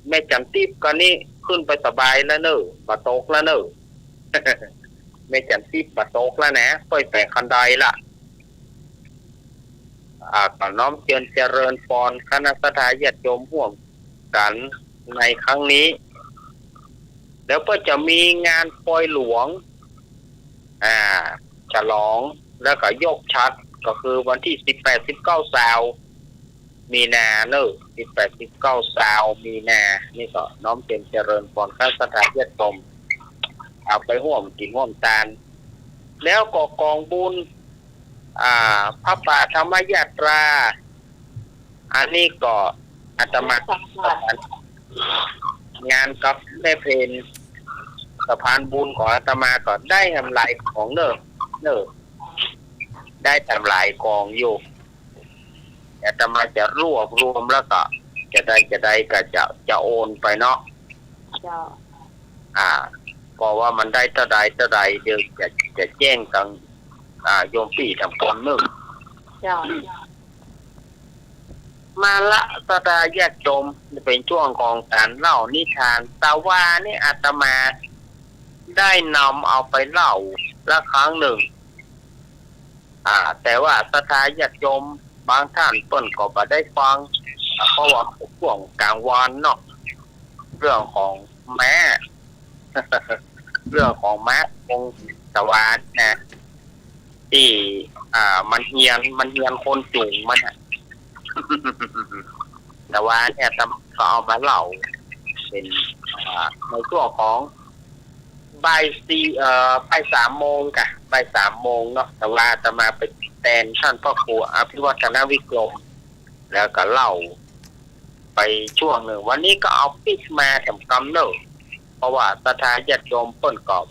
แม่จันทิพย์ก็นี่ขึ้นไปสบายแล้วเนอะบะตกแล้วเนอะ แม่จันทิพย์บะตกแล้วนะไปแปลงคันไดละก็น้อมเจริญพรคณะสัตยาติโยมร่วมกันในครั้งนี้แล้วก็จะมีงานปล่อยหลวงฉลองแล้วก็ยกชัดก็คือวันที่18-19 สาวมีนาเนอะ18-19 สาวมีนานี่ก็น้อมเจริญพรคณะสัตยาติโยมเอาไปร่วมกินร่วมทานแล้วก็กองบุญพระป่าธรรมยาตราอันนี้ก็อาตมางานกับแม่เพนสะพานบุญของอาตมาก็ได้ทำลายของเนอะได้ทำลายกองอยู่อาตมาจะรวบรวมแล้วก็จะได้ก็จะโอนไปเนาะเพราะว่ามันได้เท่าใดเดี๋ยวจะแจ้งทางโยมพี่ทำก่อนนึงมาละสตาญาติโยมเป็นช่วงของการเล่านิทานแต่ว่านี่อาตมาได้นำเอาไปเล่าละครั้งหนึ่งแต่ว่าสตาญาติโยมบางท่านเปิ้นก็บ่ได้ฟังเพราะว่าช่วงกลางวันเนาะเรื่องของแม่ เรื่องของแม่คงสวรรค์นะ ที่มันเฮียนคนจูงมันอะ แต่ว่าเนี่ยก็เอามาเล่าเป็นในช่วงของบ่าย3 โมงค่ะบ่าย3 โมงเนาะแต่ว่าจะมาเป็นแทนท่านพ่อครูอภิวัฒนวิกรมแล้วก็เล่าไปช่วงหนึ่งวันนี้ก็เอาปิดมาแถมกำเนิดเพราะว่าสถานญาติโยมเปิ้นกอบ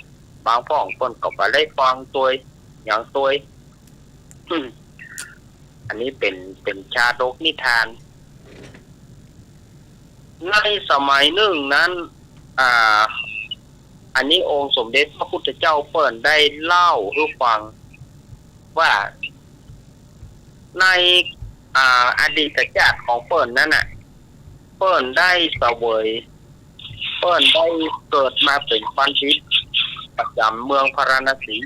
บางพ่องเปิ้นกอบไปได้ฟังตัวอย่างตัวอันนี้เป็นชาดกนิทานในสมัยหนึ่งนั้นอันนี้องค์สมเด็จพระพุทธเจ้าเปิ้นได้เล่าให้ฟังว่าในอดีตชาติของเปิ้นนั้นน่ะเปิ้นได้เสวยเปิ้นได้เกิดมาเป็นบัณฑิตประจำเมืองพาราณสี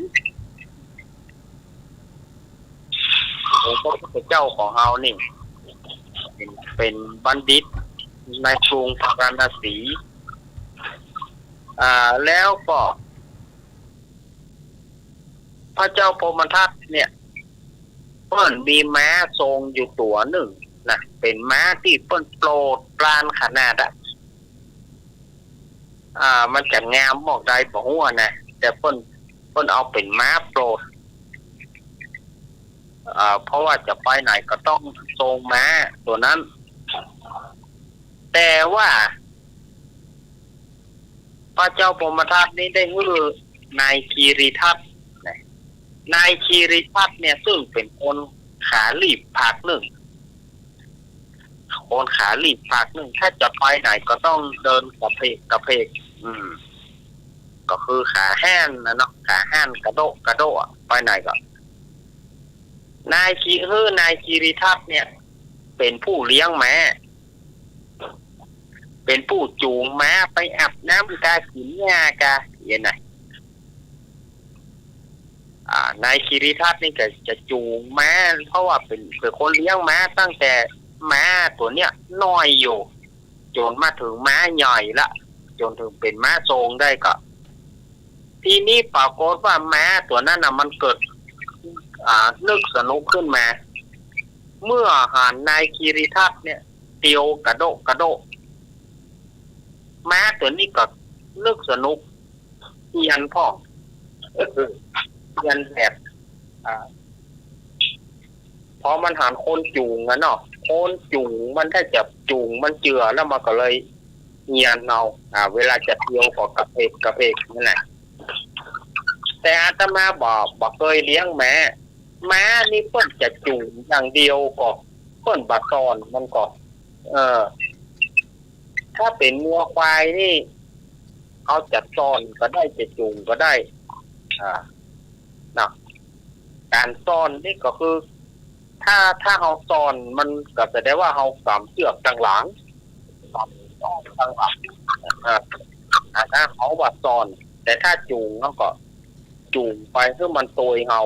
องค์พระพุทธเจ้าของเฮานี่เป็นบัณฑิตในกรุงพาราณสีแล้วก็พระเจ้าพรหมทัตเนี่ยเปิ้นมีม้าทรงอยู่ตัวหนึ่งนะเป็นม้าที่เปิ้นโปรดปรานขนาดมันจะงามบอกได้บอกว่านะแต่เปิ้นเอาเป็นม้าโปรดเพราะว่าจะไปไหนก็ต้องทรงม้าตัวนั้นแต่ว่าพระเจ้าพรหมทัตนี้ได้ฮือนายคีรีทัตนายคีรีทัตเนี่ยซึ่งเป็นคนขาลีบภาคหนึ่งคนขาลีบภาคหนึ่งถ้าจะไปไหนก็ต้องเดินกระเพกก็คือขาแห้นนะเนาะขาแห้นกระโดดไปไหนก็นายคีรีทัตเนี่ยเป็นผู้เลี้ยงม้าเป็นผู้จูงม้าไปอาบน้ำกากินหญ้ากาอย่างไรนายคีรีทัตนี่ก็จะจูงม้าเพราะว่าเป็นคนเลี้ยงม้าตั้งแต่ม้าตัวเนี้ยน้อยอยู่จนมาถึงม้าใหญ่ละจนถึงเป็นม้าทรงได้ก็ทีนี้ปรากฏว่าม้าตัวนั้นน่ะมันเกิดนึกสนุกขึ้นมาเมื่อนายคีรีทัตเนี่ยเตียวกระโดดม้าตัวนี้ก็นึกสนุกเอียนพ่อเอียนแบบพอมันหันคนจูงอะเนาะคนจูงมันถ้าจะจูงมันเจือแล้วมันก็เลยเอียนเอาเวลาจะเที่ยวก็กระเพกนั่นแหละแต่อาตมาบอกเคยเลี้ยงม้านี่เพิ่นจะจูงอย่างเดียวก็เพิ่นบะตอนมันก็ถ้าเป็นงัวควายนี่เขาจะซ่อนก็ได้จะจูงก็ได้นะการซ่อนนี่ก็คือถ้าเขาซ่อนมันก็แสดงว่าเขาสามเชือกต่างหลังถ้าเขาว่าซ่อนแต่ถ้าจูงเขาก็จูงไปเพื่อมันโตยเฮา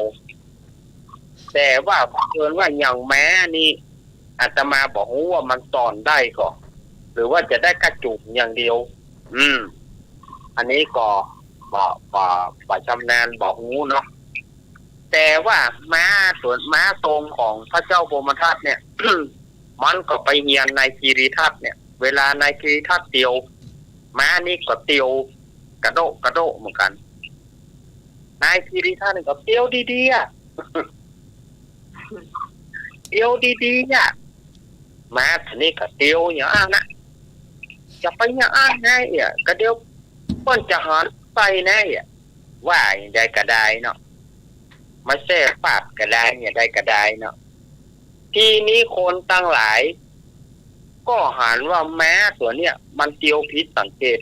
แต่ว่าเกินว่าอย่างแม้นี่อาตมาบอกว่ามันซ่อนได้ก็หรือว่าจะได้กระจุกอย่างเดียวอันนี้ก็บอกชำนาญบอกงูเนาะแต่ว่าม้าทรงของพระเจ้าพรหมทัตเนี่ย มันก็ไปเฮียนนายคีรีทัตเนี่ยเวลานายคีรีทัตเตียวม้านี่ก็เตียวกระโดดเหมือนกันนายคีรีทัตนี่ก็เตียวดีๆเตียวดีๆเนี่ยม้าทีนี้ก็เตียวอย่างนั้นนะจะไปอย่างนั้นไงก็เดี๋ยวเปิ้นจะหันไปนะว่าอย่างใดก็ได้เนาะมาแซ่ปากก็ได้อย่างใดก็ได้เนาะทีนี้คนตั้งหลายก็หันว่าแม้ตัวเนี้ยมันเตียวผิดสังเกต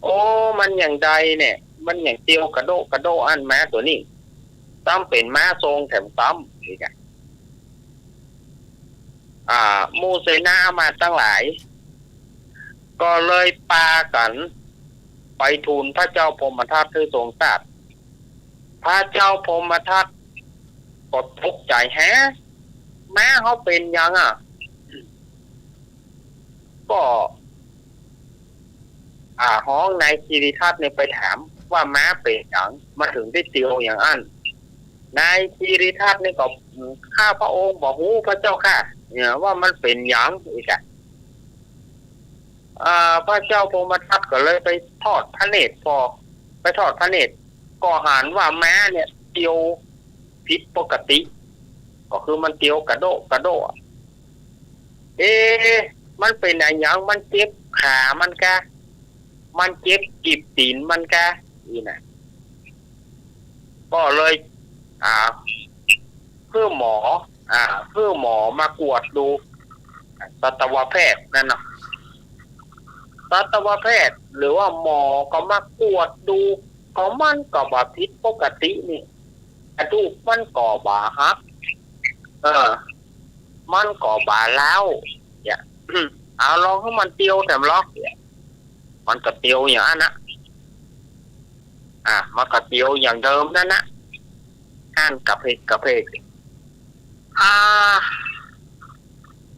โอ้มันอย่างใดเนี่ยมันอย่างเตียวกระโดอันแม้ตัวนี้ซ้ำเป็นม้าทรงแถมซ้ำอีกมูเซนามาตั้งหลายก็เลยปากันไปทูลพระเจ้าพรหมทัตคือทรงทราบพระเจ้าพรหมทัตก็ตกใจแฮะแม้เขาเป็นยังก็ห้องนายคีรีทัตเนี่ยไปถามว่าม้าเป็นอย่างมาถึงได้เตียวอย่างอัน นายคีริทัศน์นี่ก็ข้าพระองค์บอกฮู้พระเจ้าค่ะเนี่ยว่ามันเป็นหยังอีกพระเจ้าพรหมทัตก็เลยไปทอดพระเนตรไปทอดพระเนตรก็หันว่าแม้เนี่ยเตียวผิดปกติก็คือมันเตียวกระโดดมันเป็นอะไรอย่างมันเจ็บขามันกะมันเจ็บกีบตีนมันกะนี่นะก็เลยเพื่อหมอมากวดดูสัตวแพทย์นั่นนะสัตวแพทย์หรือว่าหมอก็มากวดดูก็มันก็บ่ผิดปกตินี่กระดูกมันก็บ่หักมันก็บ่าแล้วเนี่ยเอาลองให้มันเตียวแต่ล็อกเนี่ยมันก็เตียวอย่างนั้นนะมันก็เตียวอย่างเดิมนั่นนะอ่านกระเพก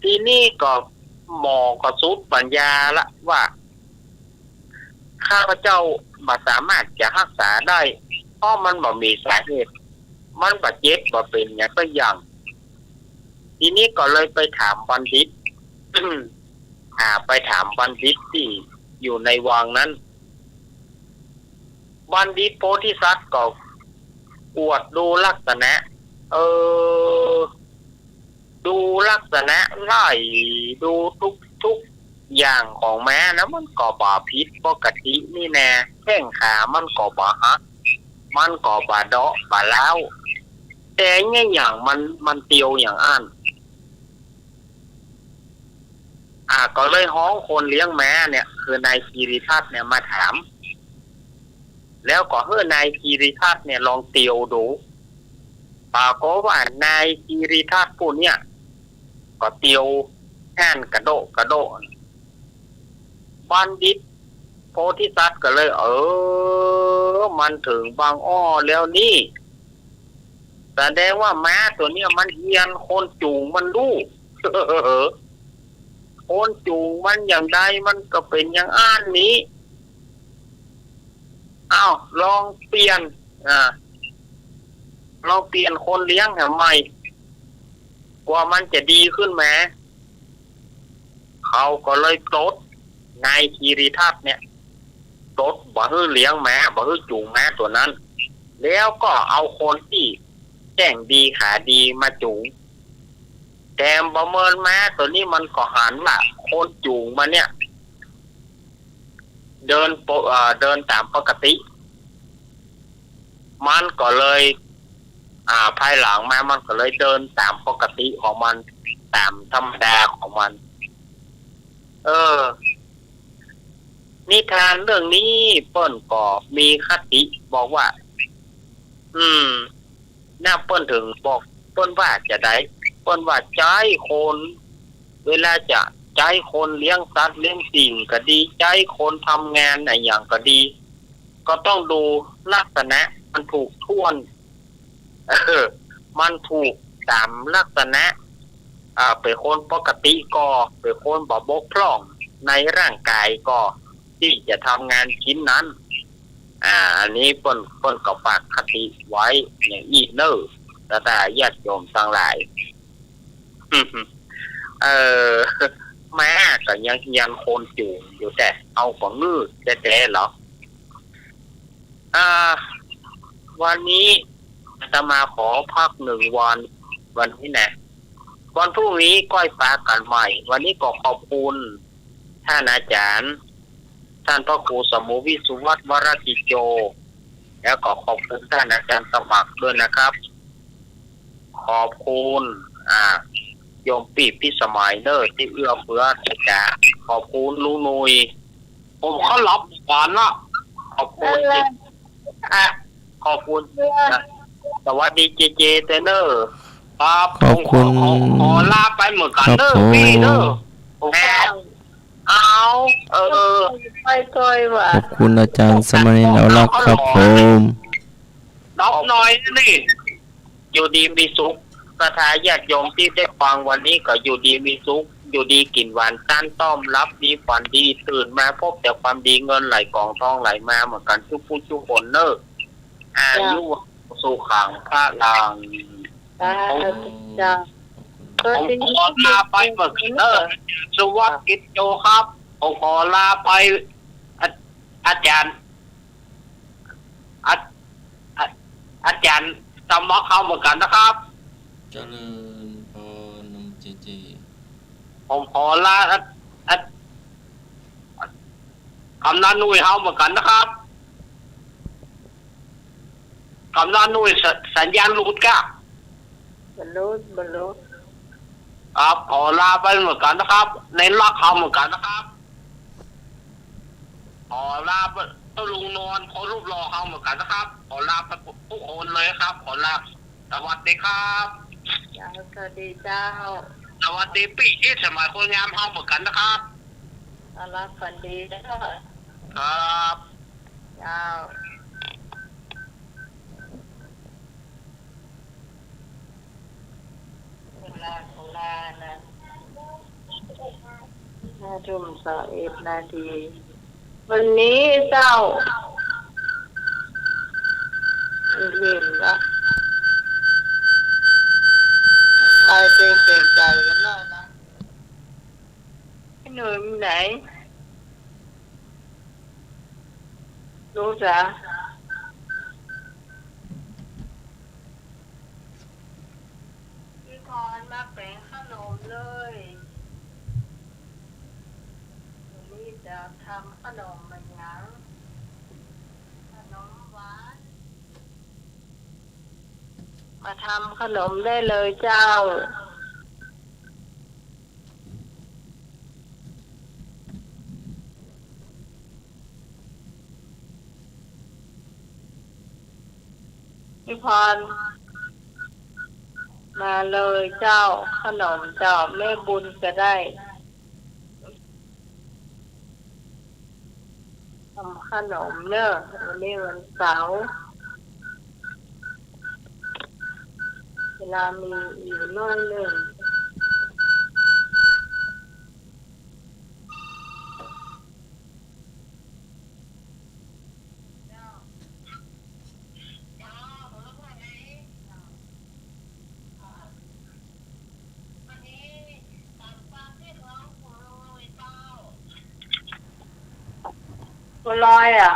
ทีนี้ก็หมอก็สุดปัญญาละว่าข้าพเจ้าบ่สามารถจะรักษาได้เพราะมันบ่มีสาเหตุมันบ่เจ็บบ่เป็นอย่างก็อย่างทีนี้ก็เลยไปถามบัณฑิต ไปถามบัณฑิตที่อยู่ในวังนั้นบัณฑิตโพธิสัตว์ก็กวดดูลักษณะดูลักษณะไล่ดูทุกอย่างของแม้นะมันก็บ่ผิดปกตินี่แน่แข้งขามันก็บ่หักมันก็บ่เดาะบ่ล้าวแต่เนี่ยอย่างมันเตียวอย่างอันก็เลยฮ้องคนเลี้ยงแม้เนี่ยคือนายคีริทัศน์เนี่ยมาถามแล้วก็ให้นายคีริทัศน์เนี่ยลองเตียวดูปรากฏว่านายคีริทัศน์ผู้เนี่ยก็เตียวแห่นกระโดดบัณฑิตโพธิสัตว์ก็เลยมันถึงบางอ้อแล้วนี่แสดงว่าม้าตัวเนี้ยมันเฮียนคนจูงมันรู้คนจูงมันอย่างใดมันก็เป็นอย่างอ้านนี้ลองเปลี่ยนลองเปลี่ยนคนเลี้ยงทำไมกว่ามันจะดีขึ้นไหมเขาก็เลยตดนายคีริทัศน์เนี่ยตดบ่ให้เลี้ยงแม้บ่ให้จูงแม้ตัวนั้นแล้วก็เอาคนที่แจ้งดีขาดีมาจูงแต่ประเมินแม้ตัวนี้มันก็หันว่าคนจูงมันเนี่ยเดินตามปกติมันก็เลยภายหลังมามันก็เลยเดินตามปกติของมันตามธรรมดาของมันนิทานเรื่องนี้เปิ้นก็มีคติบอกว่าน่าเปิ้นถึงบอกเปิ้นว่าจะได้เปิ้นว่าใจคนเวลาจะใจคนเลี้ยงสัตว์เลี้ยงสิ่งก็ดีใจคนทำงานอะไรอย่างก็ดีก็ต้องดูลักษณะมันถูกท่วนมันถูกตามลักษณะเป็นคนปกติก็เป็นคนบ่บกพร่องในร่างกายก็ที่จะทำงานชิ้นนั้นอันนี้เปิ้นก็ฝากคติไว้อย่างอีกเนอแต่ญาติโยมทั้งหลายแม่ก็ยังคนจูงอยู่แต่เอาของงืดแต่เหรอวันนี้อาตมาขอพัก1 วันนี้นะวันพรุ่งนี้ก้อยปลากันใหม่วันนี้ก็ขอบคุณท่านอาจารย์ท่านพระครูสมุวิสุวัฒน์วรติโจแล้วก็ขอบคุณท่านอาจารย์สมัครด้วยนะครับขอบคุณโยมปีพี่สมัยเนอร์ที่เอื้อเฟื้อจะขอบคุณลุงนุยผมเขารับก่อนนะขอบคุณขอบคุณสวัสดีเจเตเนอร์ครับ ขอบคุณ ขอลาไปเหมือนกัน ครับ เนอ ผ ร์พี่เนอ ม ร์ไปก้อยว่ะ ขอบคุณอาจารย์สมณีเอาลักษ์ครับผม ดอกน้อยนี่อยู่ดีมีสุขกระทาญาติโยมที่ได้ฟังวันนี้ก็อยู่ดีมีสุขอยู่ดีกินหวานต้านต้อมรับดีฝันดีตื่นมาพบแต่ความดีเงินไหลกองทองไหลมาเหมือนกันทุกผู้ทุกคนเนออายุ สู่ขังพระลาง จ้า ผมขอลาไปเมื่อกี้สวัสดิ์โจครับผมขอลาไปอาจารย์อาจารย์สมอกเข้าเหมือนกันนะครับ เจริญพรนมเจเจ ผมขอลากำนันนุ่ยเข้าเหมือนกันนะครับกำนันนุ่ยสัญญาณหลุดก้า บรรลุ ครับขอลาไปเหมือนกันนะครับในรักเขาเหมือนกันนะครับขอลาไปลุงนอนขอรูปรอเขาเหมือนกันนะครับขอลาไปทุกคนเลยครับขอลาสวัสดีครับ จ้าสวัสดีเจ้า สวัสดีปีที่สมัยคนงามเขาเหมือนกันนะครับ อารักฝันดีนะ ครับ เจ้าเวลาของลานะ5:21 นาทีวันนี้เจ้าเย็นละไปเป็นเกรงใจกันหน่อยนะพี่หนุ่ยมีไหนรู้จ้ะพี่พรมาแปลงขนมเลยวันนี้จะทำขนมมันยังขนมหวานมาทำขนมได้เลยเจ้าพี่พรมาเลยเจ้าขนมเจ้าแม่บุญก็ได้ทำขนมเนอะวันนี้วันเสาร์เวลามีอยู่น้อยหนึ่งบัวลอยอ่ะ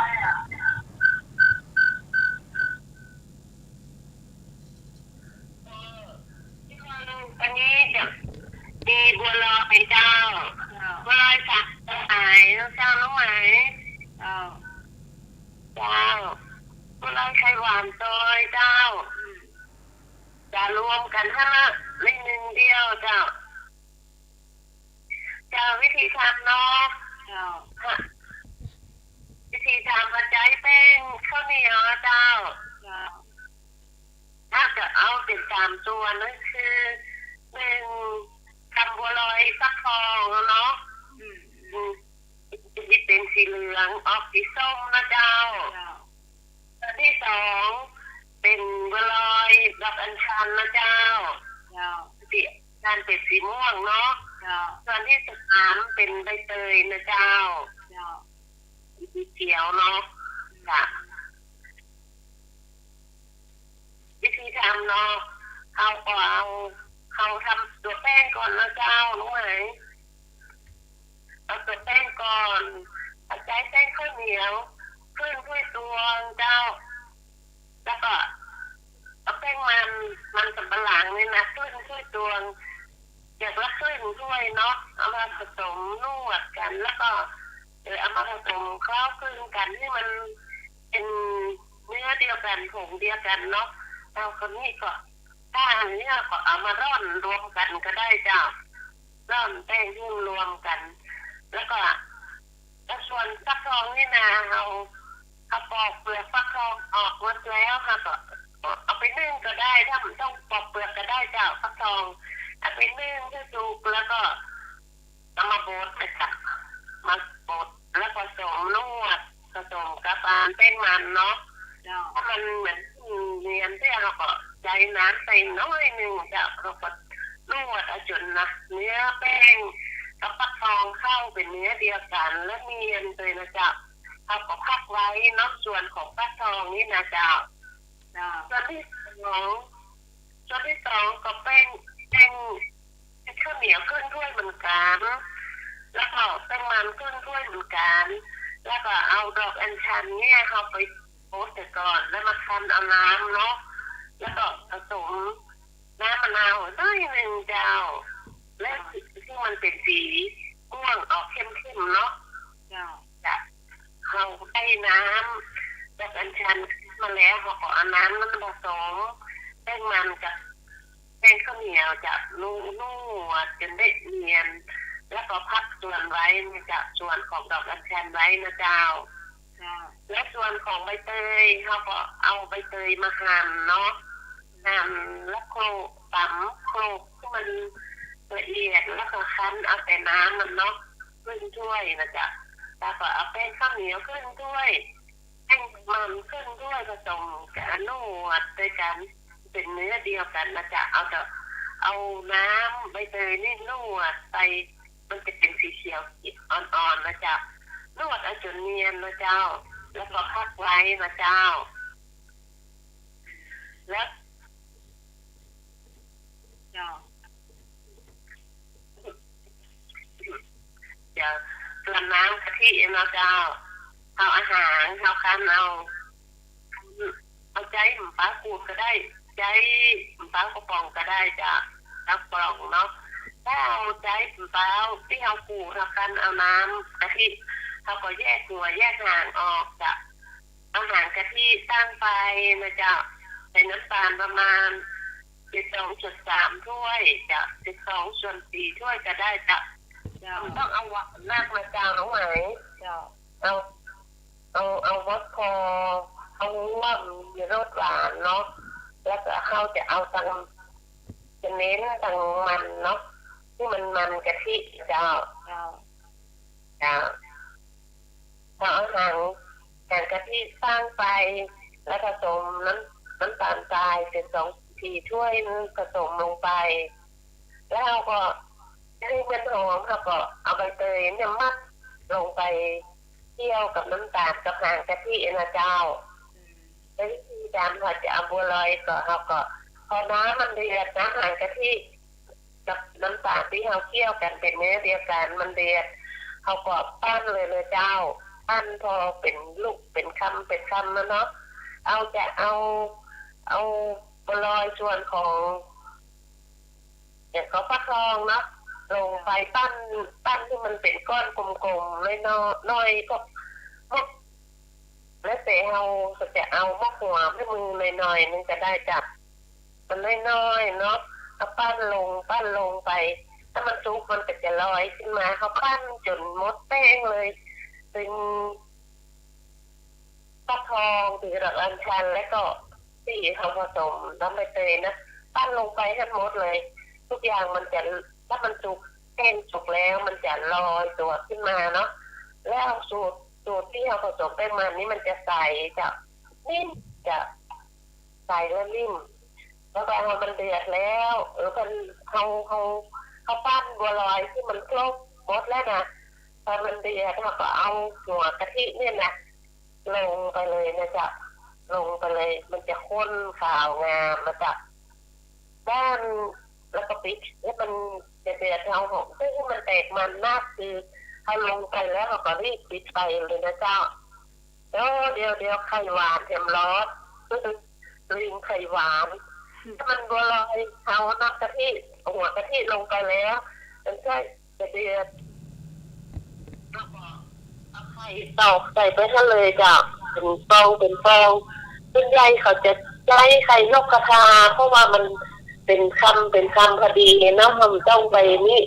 อันนี้จะมีบัวลอยเจ้าบัวลอยสักไอ้น้องเจ้าน้องไหมเจ้าบัวลอยไข่หวานซอยเจ้าจะรวมกันให้ในหนึ่งเดียวเจ้าวิธีทำเนาะวิธีทำกระจายแป้งข้าวเหนียวเจ้าถ้าจะเอาเป็น3 ตัวนั่นคือ1ทำบัวลอยฟักทองเนาะจะเป็นสีเหลืองออกสีส้มนะเจ้าตัวที่2เป็นบัวลอยดอกอัญชันนะเจ้าสีการเป็นสีม่วงเนาะส่วนที่3เป็นใบเตยนะเจ้าสีเขียวเนาะจ้ะวิธีทำเนาะเอาทำตัวแป้งก่อนนะเจ้ารู้ไหมเอาตัวแป้งก่อนเอาใจแป้งข้าวเหนียวขึ้นถ้วยตวงเจ้าแล้วก็เอาแป้งมันสำปะหลังนี่นะขึ้นถ้วยตวงอย่างละขึ้นถ้วยเนาะเอามาผสมนวดกันแล้วก็เอามาผสมเคล้าคลึงกันให้มันเป็นเนื้อเดียวกันผงเดียวกันเนาะเอาคนนี้ก็ถ้าอันนี้ก็เอามาร่อนรวมกันก็ได้เจ้าร่อนแป้งยุ่งรวมกันแล้วก็ส่วนฟักทองนี่นะเอาปอกเปลือกฟักทองออกหมดแล้วค่ะก็เอาไปนึ่งก็ได้ถ้ามันต้องปอกเปลือกก็ได้เจ้าฟักทองเอาไปนึ่งให้สุกแล้วก็เอามาบดไปค่ะมาบดแล้วผสมนวดผสมกับแป้งมันเนาะถ้ามันเหมือนเนียนที่เราก็ใจน้ำใส่น้อยหนึ่งจะเราก็นวดจนนะเนื้อแป้งกับฟักทองเข้าเป็นเนื้อเดียวกันและเนียนเลยนะจ๊ะเอาก็พักไว้เนาะส่วนของฟักทองนี่นะจ๊ะ ส่วนที่สองส่วนที่สองก็เป็นข้าวเหนียวขึ้นถ้วยเหมือนกันแล้วก็แป้งมันขึ้นถ้วยเหมือนกันแล้วก็เอาดอกอัญชันเนี่ยเขาไปโพสต์ก่อนแล้วมาคั้นเอาน้ำเนาะแล้วก็ผสมน้ำมะนาวได้หนึ่งเจ้าและที่มันเป็นสีม่วงออกเข้มๆเนาะจะเขาได้น้ำดอกอัญชันมาแล้วเขาก็เอาน้ำนั้นผสมแป้งมันกับแป้งข้าวเหนียวจะนุ่มจนได้เนียนแล้วก็พักส่วนไว้จากส่วนของดอกอัญชันไว้นะเจ้าและส่วนของใบเตยเขาก็เอาใบเตยมาหั่นเนาะหั่นแล้วโขลกตำโขลกที่มันละเอียดแล้วก็คั้นเอาแต่น้ำมันเนาะขึ้นถ้วยนะจ๊ะแล้วก็เอาแป้งข้าวเหนียวขึ้นถ้วยแป้งมันขึ้นถ้วยผสมกับนวดด้วยกันเป็นเนื้อเดียวกันนะจ๊ะเอาน้ำใบเตยนี่นวดไปมันจะเป็นสีเขียวอ่อนๆนะจ๊ะนวดเอาจนเนียนนะเจ้าแล้วก็พักไว้นะเจ้าแล้วเดี๋ยวส่วนน้ำกะทินะเจ้าเอาอาหารเอาคั้นเอาใจหมูปลาขูดก็ได้ใจหมูปลากระป๋องก็ได้จ้ะกระป๋องเนาะถ้าเอาใจหมูปลาที่เอาขูดเอาคั้นเอาน้ำกะทิเขาก็แยกหัวแยกหางออกจากอาหารกะทิตั้งไฟนะจ๊ะใส่น้ำตาลประมาณ12.3 ถ้วยจะ12.4 ถ้วยก็ได้จ้ะต้องเอาลากมาจางเอาไหมเอาวอดคอเอาว่ามีรสหวานเนาะแล้วก็เขาจะเอาจะเน้นทางมันเนาะที่มันกะทิจ้าเอาอาหารกะทิสร้างไปแล้วผสมน้ำตาลทราย12.4 ถ้วยผสมลงไปแล้วก็ให้มันหอมแล้วก็เอาใบเตยเนี่ยมัดลงไปเคี่ยวกับน้ำตาลกับหางกะทินะเจ้าแล้ววิธีการเขาจะเอาบัวลอยก็เขาก็พอน้ำมันเดือดน้ำหางกะทิกับน้ำตาลที่เขาเคี่ยวกันเป็นเนื้อเดียวกันมันเดือดเขาก็ปั้นเลยเจ้าปั้นพอเป็นลูกเป็นคำนะเนาะเอาบัวลอยส่วนของเขาฟักทองเนาะลงไปปั้นที่มันเป็นก้อนกลมๆน้อยๆก็แล้วแต่เราจะเอามะหัวให้มือน้อยๆนึงจะได้จับมันน้อยๆเนาะเอาปั้นลงไปถ้ามันสุกมันก็จะลอยขึ้นมาเขาปั้นจนหมดแป้งเลยเป็นฟักทองหรือดอกอัญชันแล้วก็ที่เขาผสมน้ำใบเตยนะปั้นลงไปให้หมดเลยทุกอย่างมันจะถ้ามันสุกแป้งสุกแล้วมันจะลอยตัวขึ้นมาเนาะแล้วสูตรที่เขาผสมแป้งมันนี่มันจะใสจะนิ่มจะใสแล้วนิ่มแล้วก็พอมันเดือดแล้วเขาปั้นบัวลอยที่มันครบหมดแล้วนะพอมันเดือดเขาก็เอาหัวกะทิเนี่ยนะลงไปเลยนะจ๊ะลงไปเลยมันจะข้นขาวงามนะจ๊ะด้านแล้วก็ปิดแล้วมันจะเดือดเอาหอมซึ่งมันแตกมันมากคือเขาลงไปแล้วเราก็รีบปิดไปเลยนะเจ้าแล้วเดี๋ยวไข่หวานเต็มร้อนลิงไข่หวานมันบัวลอยเอาน้ำกะทิหัวกะทิลงไปแล้วมันใช่จะเดือดแล้วก็เอาไข่ตอกใส่ไปให้เลยจ้ะเป็นฟองส่วนใหญ่เขาจะใช้ไข่นกกระทาเพราะว่ามันเป็นคำพอดีเนาะมันต้องไปนี่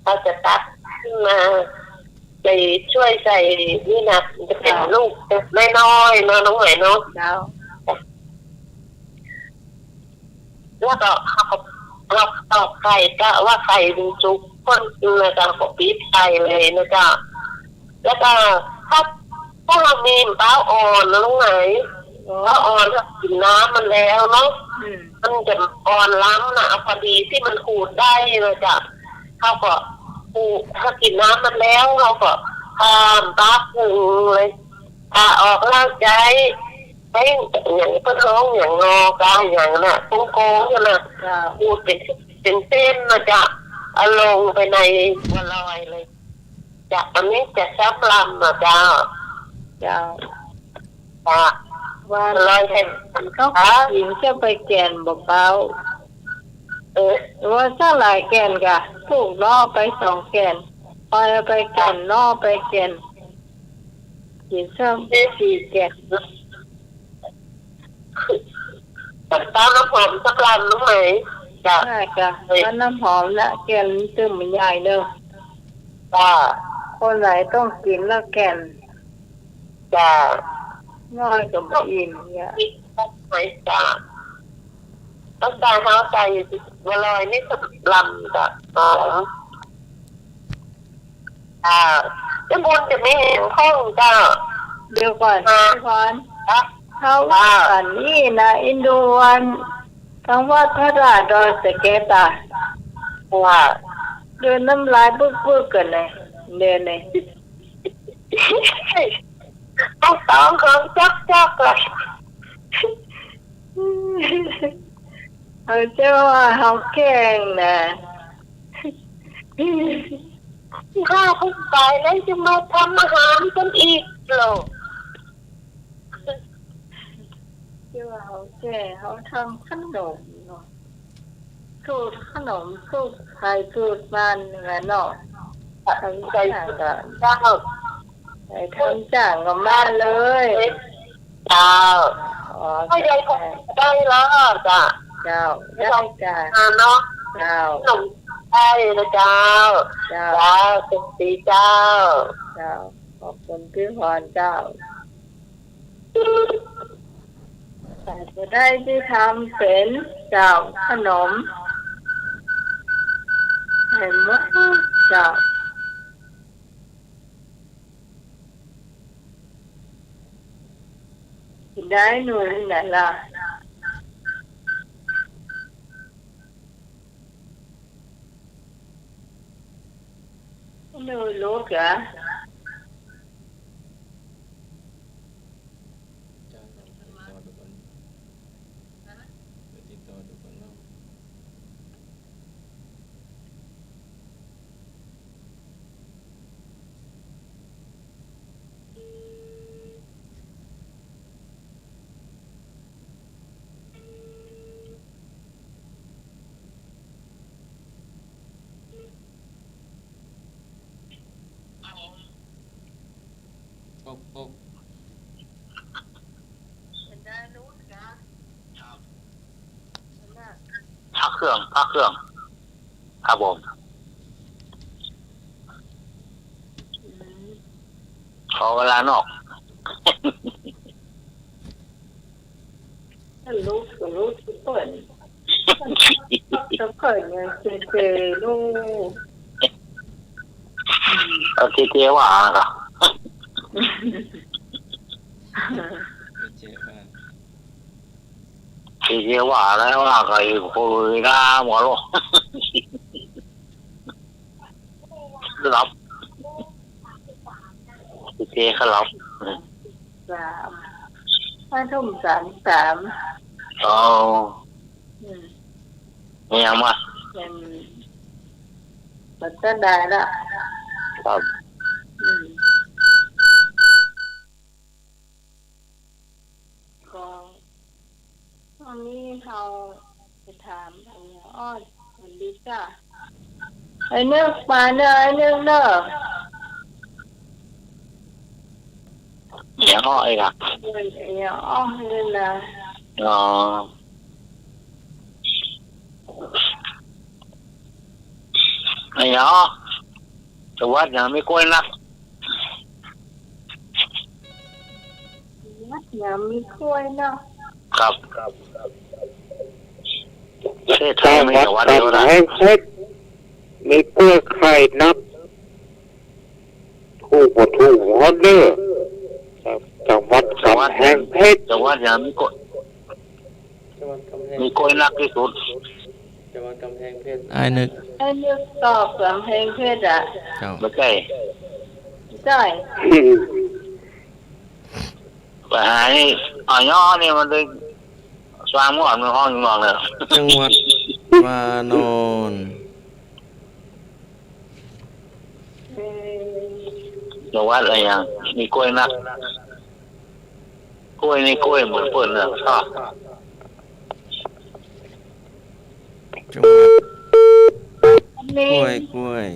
เราจะตัดขึ้นมาไปช่วยใส่นี่นะจะเป็นลูกน้อยๆเนาะน้องใหม่เนาะแล้วก็เราตอกไข่ก็ว่าไข่ดูจุกคนนะจ๊ะก็ปี๊บไข่เลยนะจ๊ะแล้วก็ถ้าเรามีเต้าอ่อนน้องไหนเต้าอ่อนถ้ากินน้ำมันแล้วเนาะมันจะอ่อนล้ำนะพอดีที่มันขูดได้เลยจ้ะเขาก็ขูดถ้ากินน้ำมันแล้วเราก็ทำตักหนึ่งเลยออกล่างใจ ไอ้อย่างปะท้องอย่างงอกาอย่างน่ะโค้งๆน่ะ เจ้า พูดเป็นเส้นนะจ๊ะเอาลงไปในบัวลอยเลยจะอันนี้จะซับลำนะจ๊ะ เจ้า จ้ะ ว่า ลอยให้ เขาหญิงจะไปแกนบ่เปล่า หรือว่าถ้าหลายแกนกะถูกล่อไป2 แกนพอไปแกนล่อไปแกนหินเพิ่ม4 แกน ตัดตามน้ำหอมสักลำรู้ไหมจ้ะ ใช่กะว่าน้ำหอมละแกนตึมมันใหญ่เด้อ จ้ะ คนไหนต้องกินแล้วแกน จ้ะ น้อยกับบ่อิ่มเนี่ย ไหมจ้ะต้องการเท้าใจบัวลอยนี่สักลำจ้ะจะบุญจะไม่เห็นห้องจ้ะ เดี๋ยวก่อนพี่พร จ้ะ เขาว่าอันนี้นะอินโดวันคำว่าพระราดอนสเกตา ว่า เดินน้ำลายบึกๆกันเลยเดินเลย ต้องของจักเลย เขาเจ้าว่าเขาแข่งนะ ข้าคุณตายแล้วจะมาทำอาหารกันอีกเหรอ เจ้าว่าเขาแก่เขาทำขนมเนาะสูตรขนมสูตรไทยสูตรมันเนื้อเนาะทำจ่างก็ เจ้า ใส่ทำจ่างก็มาเลย เจ้า อ๋อ ไม่ได้ก็ได้แล้วจ้ะ เจ้าได้จ้า เนาะ เจ้า ขนมได้นะเจ้า เจ้า เจ้าสุขดีเจ้า เจ้าขอบคุณพี่พรเจ้าแต่จะได้ที่ทำเป็นเจ้าขนมเห็นไหมเจ้าได้หนูไหนล่ะหนูรู้เหรอ ได้รู้เหรอ พักเครื่องครับผมขอเวลานอก รู้ก็รู้ทุกคนจะเกิดเงินเจลูก เอาทีเจว่าเหรอทีเจว่าแล้วว่าใครคุยหน้าหมอโลกรับทีเจเขารับ 3 ทุ่ม 33 อ๋อไม่ยังมา ยังมันจะได้ละ ครับ ก็ตอนนี้เราจะถามอันนี้อ้อนวันดีจ้ะไอ้เนื้อปลาเนื้อไอ้เนื้อเนอะ อย่างอ้อยอ่ะ ไอ้อ้อนเนื้อนะ อ๋อไอ้เนาะแต่ว่ายังไม่กล้วยนัก อย่ามีกล้วยเนาะ ครับประเทศไทยไม่แต่ว่าเดียวนะ แห้งเพชรมีกล้วยไข่นับถูกกว่าถูกฮอนเดอร์จังหวัดกำแพงเพชร แต่ว่ายังมีกล้วยนักที่สุด ไอ้นึก ไอ้เนื้อตอบกำแพงเพชรอ่ะ เจ้า ไม่ใช่ ใช่ ก ปัญหานี่ย่อนี่มันเลยสร้างหมอนในห้องอยู่มองเลย จังหวัดวานอน จังหวัดอะไรอย่างมีกล้วยนักกล้วยนี่กล้วยเหมือนเปิดเลยชอบ จังหวัดก นี่ ล้วย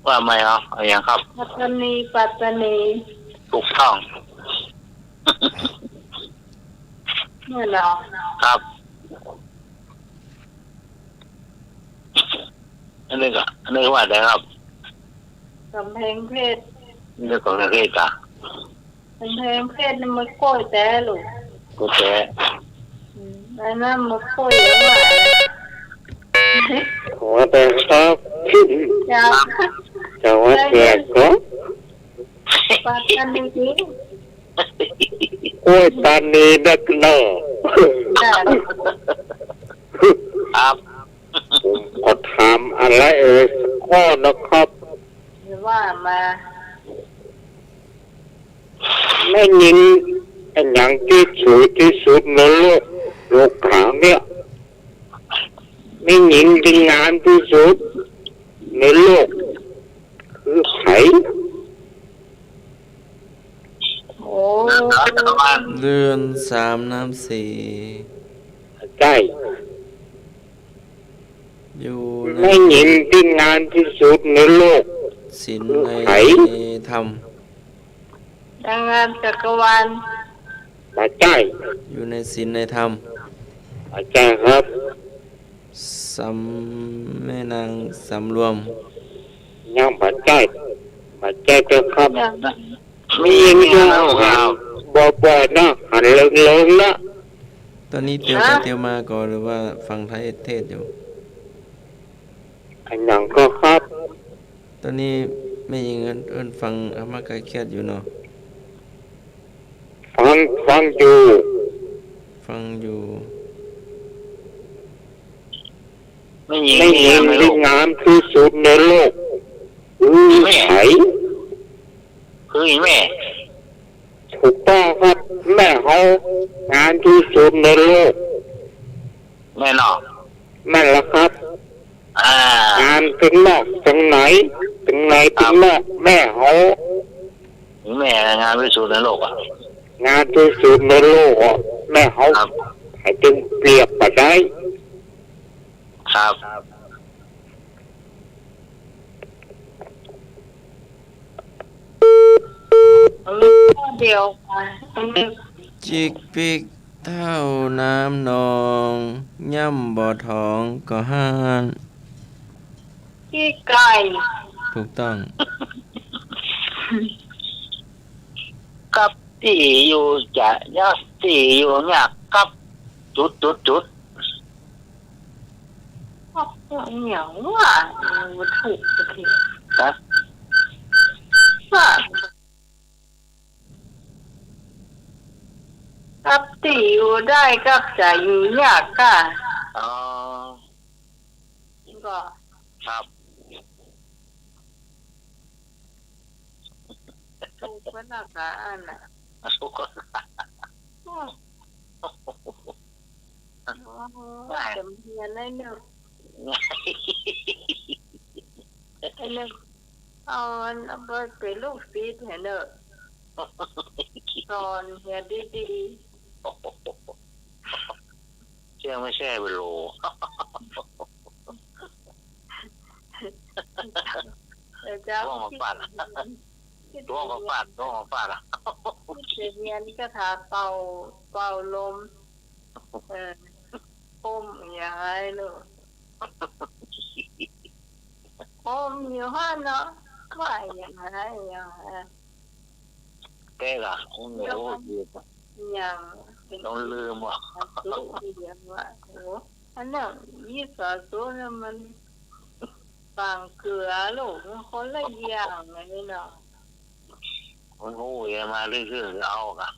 ว่าไม่เอาอะไรอย่างครับ ปัตตานี ถูกต้อง เมื่อเรา ครับอันนี้ว่าอะไรครับ กำแพงเพชร นี่ของประเทศกะ กำแพงเพชรนี่มันกล้วยแต่ลูก ก็แค่ อันนั้นมันกล้วยแล้วว่า ขอแต่ครับ จ้า จะว่าแต่ก็ ปัตตานี กล้วยตานีนักเนาะ จ้า ครับ ผมขอถามอะไรสักข้อนะครับ ว่ามา แม่หญิงไอ้อย่างที่สวยที่สุดในโลกขาวเนี่ยแม่หญิงที่งามที่สุดในโลกคือไผ่ โอ้ ประมาณ ๆเรือนสามน้ำสี ใช่ อยู่ใน แม่หญิงที่งามที่สุดในโลก ศีลใน ไผ ธรรม นางงามจักรวาล มาใช่ อยู่ในศีลในธรรม มาใช่ครับ แม่นางสำรวม ยังมาใช่มาใช่เจ้าครับ อย่าง มีอย่างเดียวหันบ่อยๆนะหันเลิงๆนะ ตอนนี้เตียวไปเตียวมาก่อนหรือว่าฟังไทยเทศอยู่ อันยังก็ครับ ตอนนี้ไม่ยิงเอิ้นฟังอามาไกลเครียดอยู่เนาะ ฟังอยู่ ฟังอยู่ ไม่ยิง ไม่ นี่ เห็น ไม่ ที่ รู้ งามที่สุดในโลกคือไผ่ คืออีแม่ ถูกต้องครับแม่เขางามที่สุดในโลก แม่นอก แม่นละครับ อ่าง ามถึงนอกถึงไหนถึงนอกแม่เขา อีแม่งานวิสุทธิ์ในโลกอ่ะ งามที่สุดในโลกอ่ะแม่เขา ครับ ให้จึงเปรียบไปได้ ครับ เดียวกัน จิกปิกเท่าน้ำนองย่ำบ่อทองก็ห้าน ขี้ไก่ ถูกต้อง กับตีอยู่จะยักตีอยู่เนี่ยกับจุด เหนียวว่ะมันถูกสักที นะ ว่ากับตีอยู่ได้กับจะอยู่ยากก่ะ อ๋อ ก็ ครับ ถูกพนักงานน่ะจำเพียนได้เนอะไอ้เนอะเอาไปเป็นลูกศิษย์เนอะสอนเฮียดี เชื่อไม่แช่ไปโล ๆแต่เจ้า ตัวมาฟาดตัวมาฟาดอ่ะ เสียเงียนก็ทาเป่าลมอมอย่างไรลูกอมอยู่ห้าเนาะว่าอย่างไรอย่างไร แกล่ะคงไม่รู้อยู่ อย่างเป็น ต้องลืมว่ะ ลูกเรียนว่าโอ้อันนั้นยี่สอตัวนั้นมันฝังเกลือลูกมันคนละอย่างไงเนาะ มันโอ้ยมาเรื่อยๆเอาอ่ะ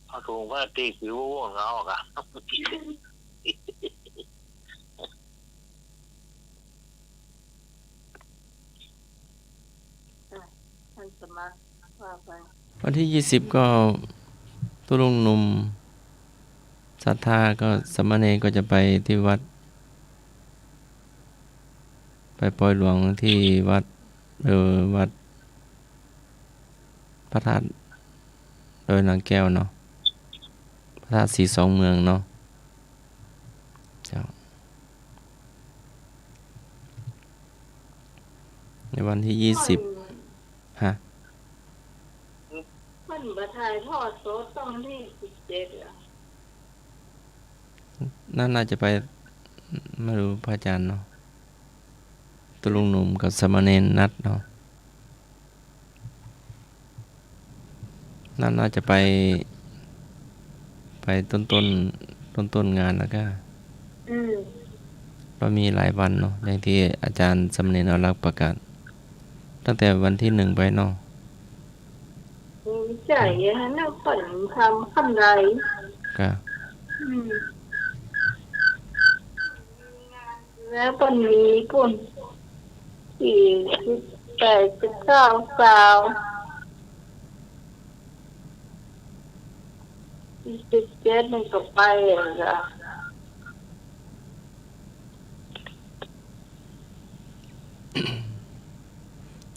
เอาถุงว่าตีผิวว่วงเอาอ่ะ มาว่าไป วันที่20ก็ตุลุงหนุ่มศรัทธาก็สามเณรก็จะไปที่วัด ไปปล่อยหลวงที่วัดวัดพระธาตุโดยนางแก้วเนาะพระธาตุสีสองเมืองเนาะเจ้าในวันที่20ฮะ มันบ่ถ่ายทอดสดต้องที่17อ่ะ น่าจะไปไม่รู้พระอาจารย์เนาะตุลุงหนุ่มกับสามเณรนัดเนาะน่าจะไปต้นงานแล้วก็เรามีหลายวันเนาะอย่างที่อาจารย์สามเณรเอารักษ์ประกาศตั้งแต่วันที่1ไปเนาะใจฮะนักฝันทำคำไร ก็ แล้วคนมีคน48 19 17มันก็ไปอ่ะจ้ะ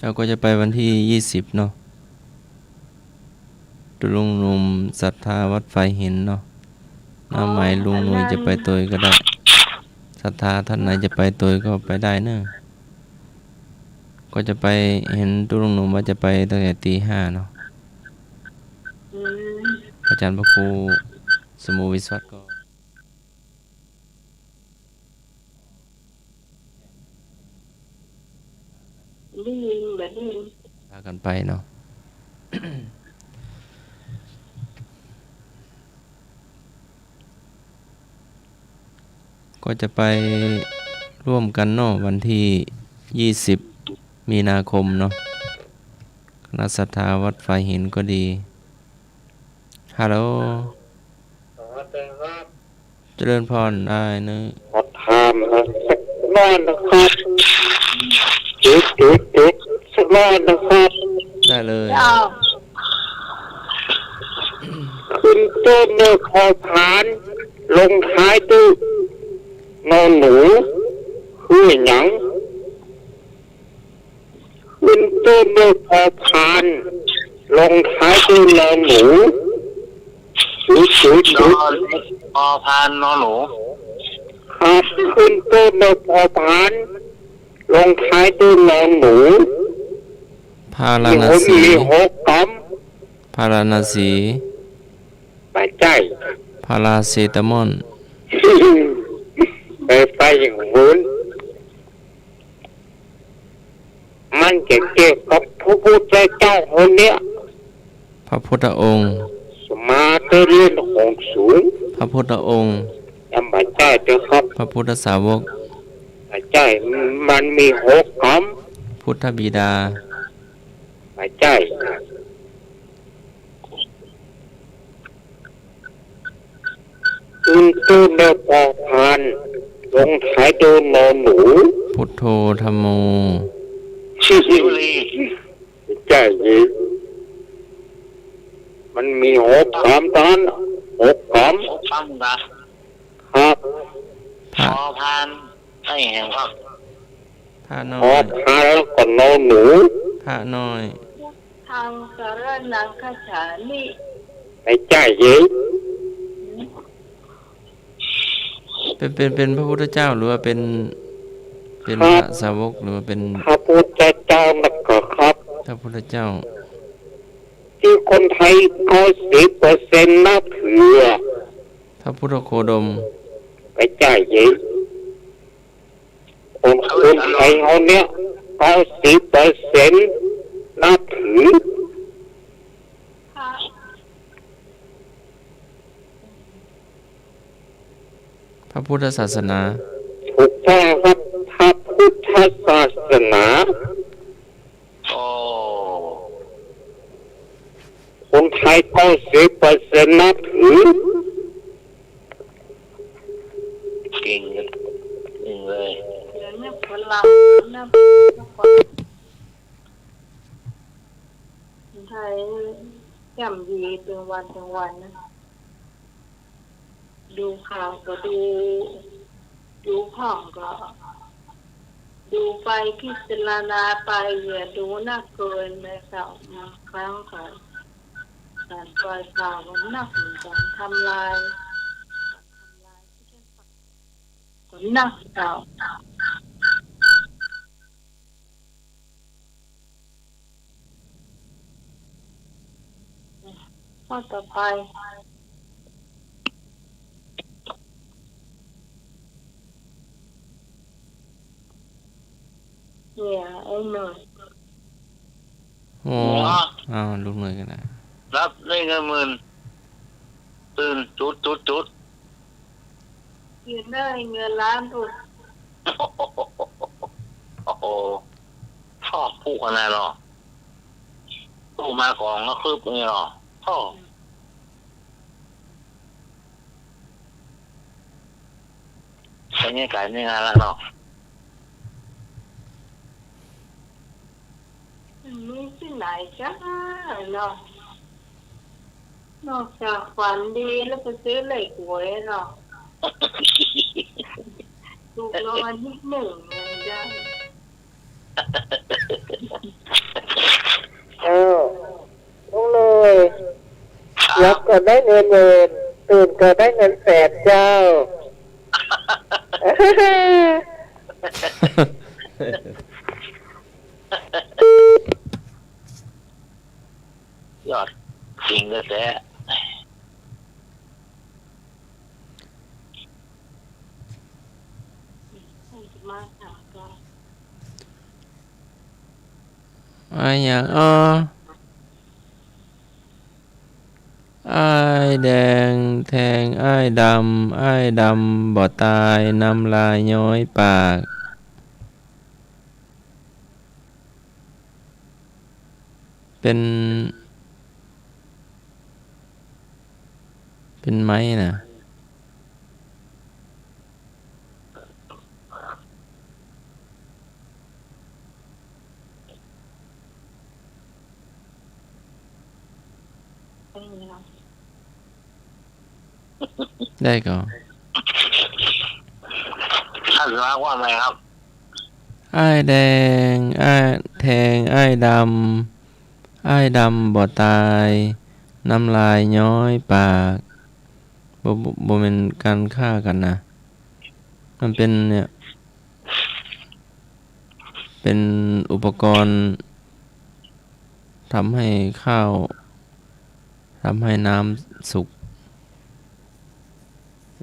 เราก็จะไปวันที่20เนาะตุลุงหนุ่มศรัทธาวัดไฟหินเนาะน้าหมายลุงหนุ่ยจะไปตัวก็ได้ศรัทธาท่านไหนจะไปตัวก็ไปได้เนอะก็จะไปเห็นตุลุงหนุ่มว่าจะไปตั้งแต่ตี 5เนาะอาจารย์พระครูสมุวิวัฒน์ก็พากันไปเนาะ ก็จะไปร่วมกันเนาะวันที่20มีนาคมเนาะคณะศรัทธาวัดไฟหินก็ดีฮัลโหลเจริญพรได้เนอะ ขอถามนะสักน้อยนะครับจุดสักน้อยนะครับ ได้เลย ขึ้นต้นเนื้อคอผานลงท้ายด้วยนอนหนูคือหยังขึ้นต้นเนื้อคอผานลงท้ายด้วยนอนหนูจุด พอพานนอนหนู ครับขึ้นต้นเนื้อคอผานลงท้ายด้วยนอนหนู พาราณสี มี6 กรัม พาราณสี ไปใจ พาราเซตามอล ไปอย่างนู้นมันจะเกี่ยวกับพระพุทธเจ้าคนเนี้ย พระพุทธองค์ สมาธิเรียนของสูง พระพุทธองค์ จำบัดใจเถอะครับ พระพุทธสาวก บัดใจมันมี6 กรัม พุทธบิดา บัดใจตื่นตื่นแล้วพอพานลงท้ายโดนนอนหนู พุทโธธัมโม ยุรี ใจยิงมันมี6 กรัมตอน6 กรัม ฟังนะครับ พ พ ระ อพานให้แห่งครับ พระน้ พ อ อย พานแล้วก็นอนหนู พระน้อย ทางสารนังคฉามิ ในใจยิง เป็นพระพุทธเจ้าหรือว่าเป็นพระสาวกหรือว่าเป็น พระพุทธเจ้านักก็ครับ พระพุทธเจ้า ที่คนไทย90%นับถือ พระพุทธโคดม ไปใจยิงคนไทยเขาเนี้ย90%นับถือ พระพุทธศาสนา ถูกต้องครับพระพุทธศาสนา โอ้ คนไทย90%นับถือ เก่งเลยเก่งเลย เดี๋ยวนี้คนเรานะ ไทยย่ำยีเป็นวันนะดูข่าวก็ดูห้องก็ดูไปพิจารณาไปอย่าดูนักเกินในข่าวบางครั้งก็การปล่อยข่าวมันนักเหมือนกันทำลายก็นักข่าวข้อต่อไปเนี่ยไอ้หน่อย โอ้เอาลูกหน่อยกันนะ รับได้เงินหมื่นตื่นจุด ยืนได้เงินล้านทุน โอ้โหชอบผู้ขนาดหรอตู้มาของก็คืบนี่หรอพ่อใช้เงี้ยไก่ในงานละเนาะ มีที่ไหนจ้าเนาะนอกจากฝันดีแล้วก็ซื้อเหล็กหวยเนาะถูกรางวัลที่หนึ่งเลยจ้า ลุงเลยรับก็ได้เงินหมื่นตื่นก็ได้เงินแสนเจ้า ยอดจริงก็แท้ มาถามก็ ไอ้อย่างอ้ายแดงแทงอ้ายดำบ่ตายน้ำลายย้อยปากเป็นไม้นะ ไม่มีเนาะ ได้ก็ ท่านรักว่าไงครับ อ้ายแดงอ้ายแทงอ้ายดำบ่ตายน้ำลายย้อยปากบ่เป็นการฆ่ากันนะมันเป็นเนี่ยเป็นอุปกรณ์ทำให้ข้าวทำให้น้ำสุก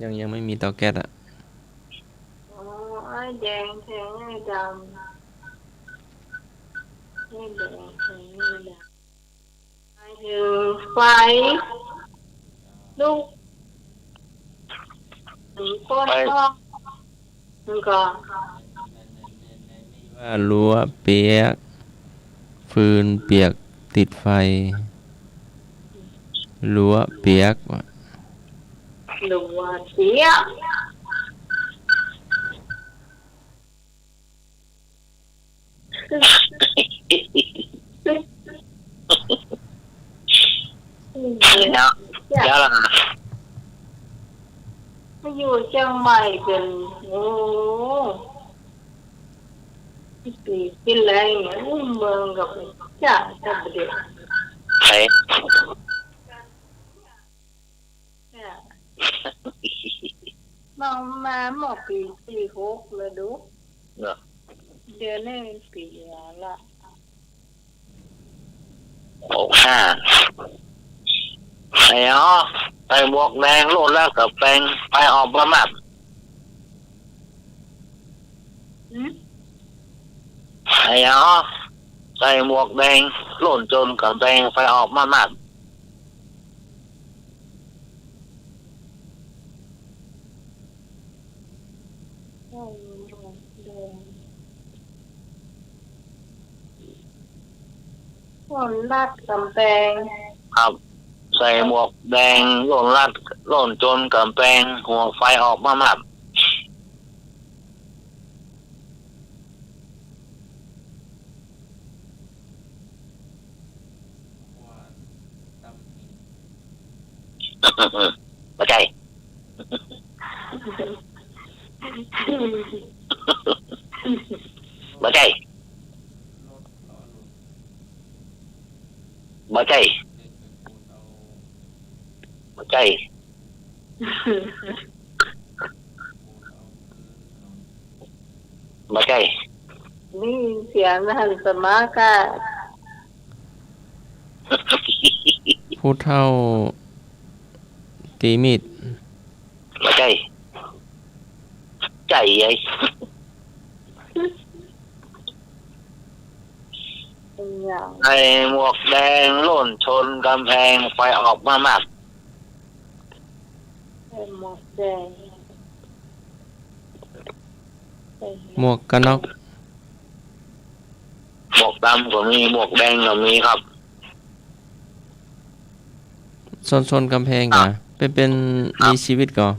ยังไม่มีเตาแก๊สอ่ะ อ๋อไอ้แดงแทงไอ้ดำไอ้แดงแทงไอ้ดำไอ้ถึงไฟลูกถึงก้นท้องมันก็ ว่ารั้วเปียกฟืนเปียกติดไฟรั้วเปียกว่ะ หลัวเสียเนาะเดี๋ยวละ มาอยู่เชียงใหม่เป็นโอ้ปีกินอะไรเนี่ยเมืองกับจ่าจะเด็ด ใช่ มาหมอปี46เลยดู เนาะ เดือนนี้ปีละ 65ไอ้อ๋อใส่หมวกแดงโลดแล้วกับแปลงไปออกประมาท ไอ้อ๋อใส่หมวกแดงโลดจนกับแปลงไปออกประมาท คนลัดกำแพง ครับใส่หมวกแดงโลนรัดโลนจนกับแปลงหัวไฟออกมามัด ค บ่ใจบ่ใจบ่ใจบ่ใจบ่ใจ นี่เสียงหันสมากา ผู้เฒ่าตีมีด บ่ใจใจไอ้ เป็นอย่าง ไอ้หมวกแดงโล่นชนกำแพงไฟออกมามาก เป็นหมวกแดงเป็น หมวกกันน็อก หมวกดำก็มีหมวกแดงก็มีครับ ชนกำแพงกะเป็นมีชีวิตก่อ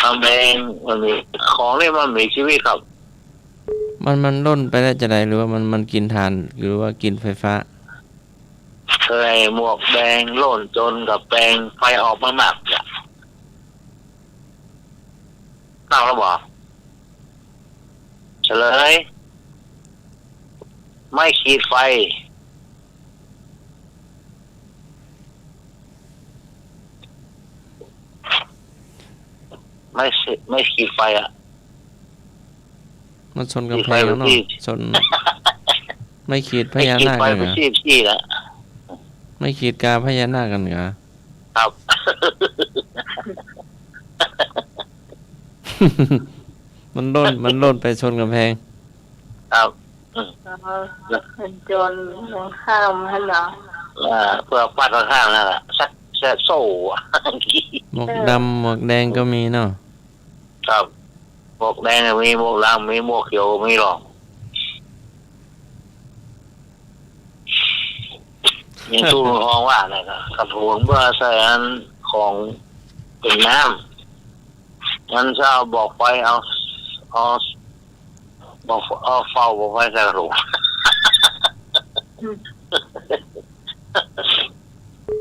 ก ำแพงมันมีของนี่มันมีชีวิตครับ มันล่นไปได้จะไดหรือว่ามันกินถ่านหรือว่ากินไฟฟ้า เคยหมวกแดงโล่นจนกับแปลงไฟออกมามากเนี่ยตั้งแล้วบอกเฉลยไม่ขีดไฟไม่ขีดไฟอ่ะ มันชนกำแพงแล้วเนาะชน ไม่ขีดพ ไม่ ญา ขีด นาค ไฟ กัน ไป เหรอ ชี้แล้ว ไม่ขีดกาพญานาคกันเหรอ ครับ มันล่นไปชนกำแพง ครับ เป็นจนข้ามให้หนา เพื่อปัดข้างๆนั่นแหละสักโซ่ หมวกดำหมวกแดงก็มีเนาะ ครับหมวกแดงมีหมวกดำมีหมวกเขียวมีหรอกยังตู้ห้องว่าอะไรครับกระถางเมื่อใส่อันของเป็นน้ำมันจะบอกไฟบอกเฝ้าบอกไฟใส่กระถาง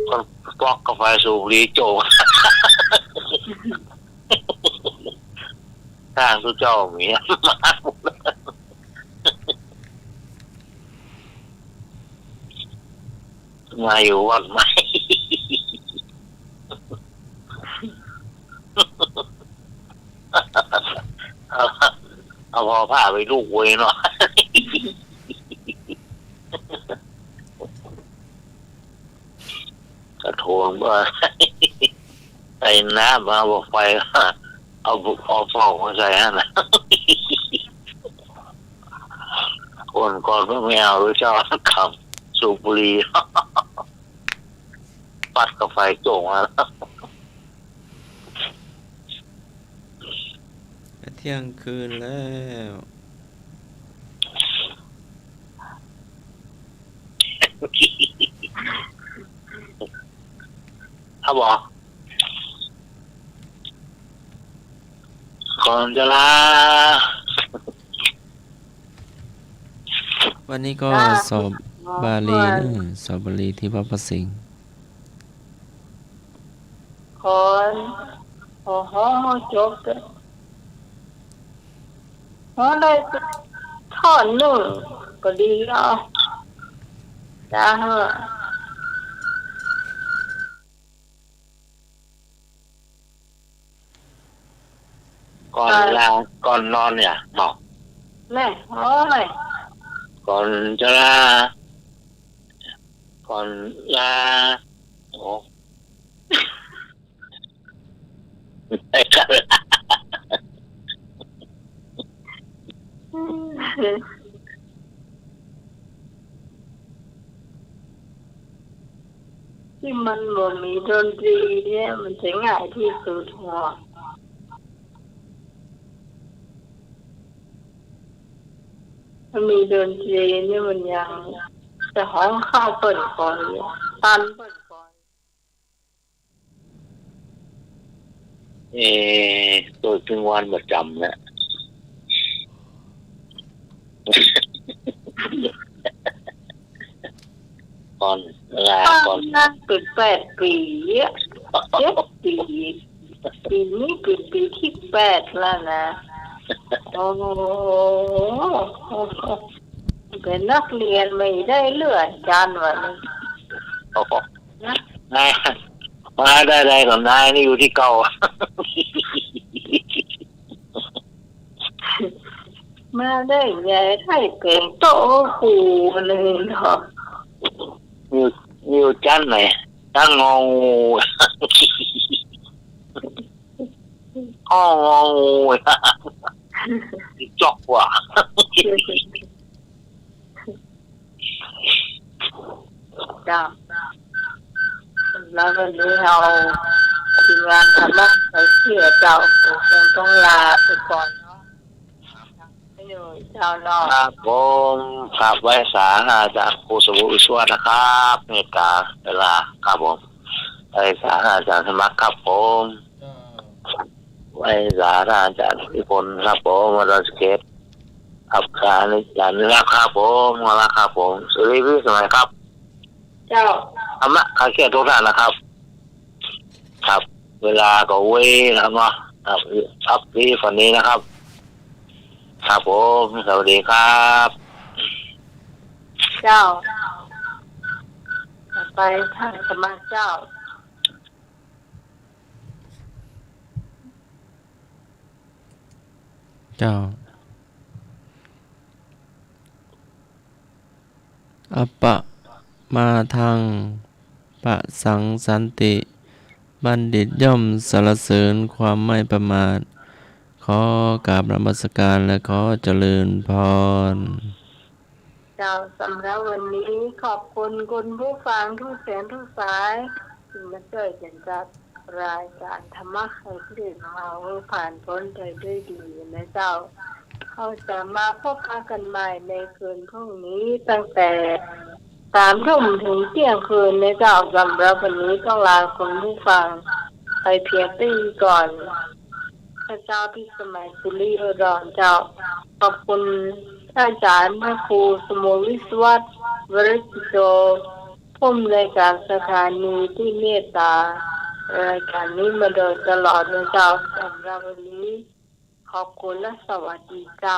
คนปอกกาแฟสูบบุหรี่โจกทางทุกเจ้ามีมาอยู่วัดไหมเอาพอผ้าไปลูกเวยเนาะกระโถงว่าใส่น้ำมาบอกไฟเอาฟองมาใส่ฮะนะคนก่อนไม่เอาหรือเจ้าขับสูบบุหรี่ปัดกาแฟโจ่งมาแล้ว เที่ยงคืนแล้ว เขาบอกก่อนจะลา วันนี้ก็สอบบาลีนะสอบบาลีที่วัดพระสิงห์ คนโอ้โหจบเลยเพราะได้ท่อนหนึ่งก็ดีแล้วจ้าเหอะ ก่อนลาก่อนนอนเนี่ยบอก แม่โอ้ย ก่อนจะลาก่อนลาโอ้ไม่กัน ที่มันบ่มีดนตรีเนี่ยมันจะง่ายที่สุดหัวมันมีดนตรีเนี่ยมันยังจะห้องข้าวเปิดก่อนเลยตันเปิดก่อน ตัวถึงวันประจำนะก่อน ป้านั่งเป็น8 ปีอะ7 ปีปีนี้เป็นปีที่8แล้วนะโอ้โหเป็นนักเรียนไม่ได้เลื่อนจานวันนี้ โอ้โหนายมาได้กับนายนี่อยู่ที่เก่า มาได้ใหญ่ให้เก่งโตคูเลยเนาะ นิวจันไหนตั้งงองู อ้ององูจอกว่ะ จ้าแล้ววันนี้เราทีมงานทำบ้านไปเที่ยวเจ้าคงต้องลาไปก่อนเนาะไม่อยู่เจ้าเนาะ ครับผมครับไว้สาอาจารย์ครูสมุทรวิศวะนะครับเมตตาเวลาครับผมไว้สาอาจารย์สมัครครับผมไว้สาอาจารย์พิพลครับผมมาดอนสเก็ตอับการอาจารย์นะครับผมมาแล้วครับผมสุริวิสมัยครับ เจ้า ธรรมะขาเกียรติทุกท่านนะครับครับเวลาก็เว้ยนะครับเนาะครับพี่ฝันนี้นะครับครับผมสวัสดีครับ เจ้าไปทางสมาเจ้า เจ้าอัปปะมาทางปะสังสันติบัณฑิตย่อมสรรเสริญความไม่ประมาทขอกราบนมัสการและขอเจริญพร เจ้าสำหรับวันนี้ขอบคุณคุณผู้ฟังทุกเสียงทุกสายที่มาช่วยกันจัดรายการธรรมะให้คลิปเราผ่านพ้นไปด้วยดีนะเจ้าเขาจะมาพบกันใหม่ในคืนพรุ่งนี้ตั้งแต่3 ทุ่มถึงเที่ยงคืนนะเจ้าสำหรับวันนี้ต้องลาคุณผู้ฟังไปเพียงเท่านี้ก่อนพระเจ้าพิสมัยสุริโอดรเจ้าขอบคุณท่านอาจารย์พระครูสมุทรวิศวะวริจิโตผู้อำนวยการสถานีที่เมตตารายการนี้มาโดยตลอดนะเจ้าสำหรับวันนี้ขอบคุณและสวัสดีเจ้า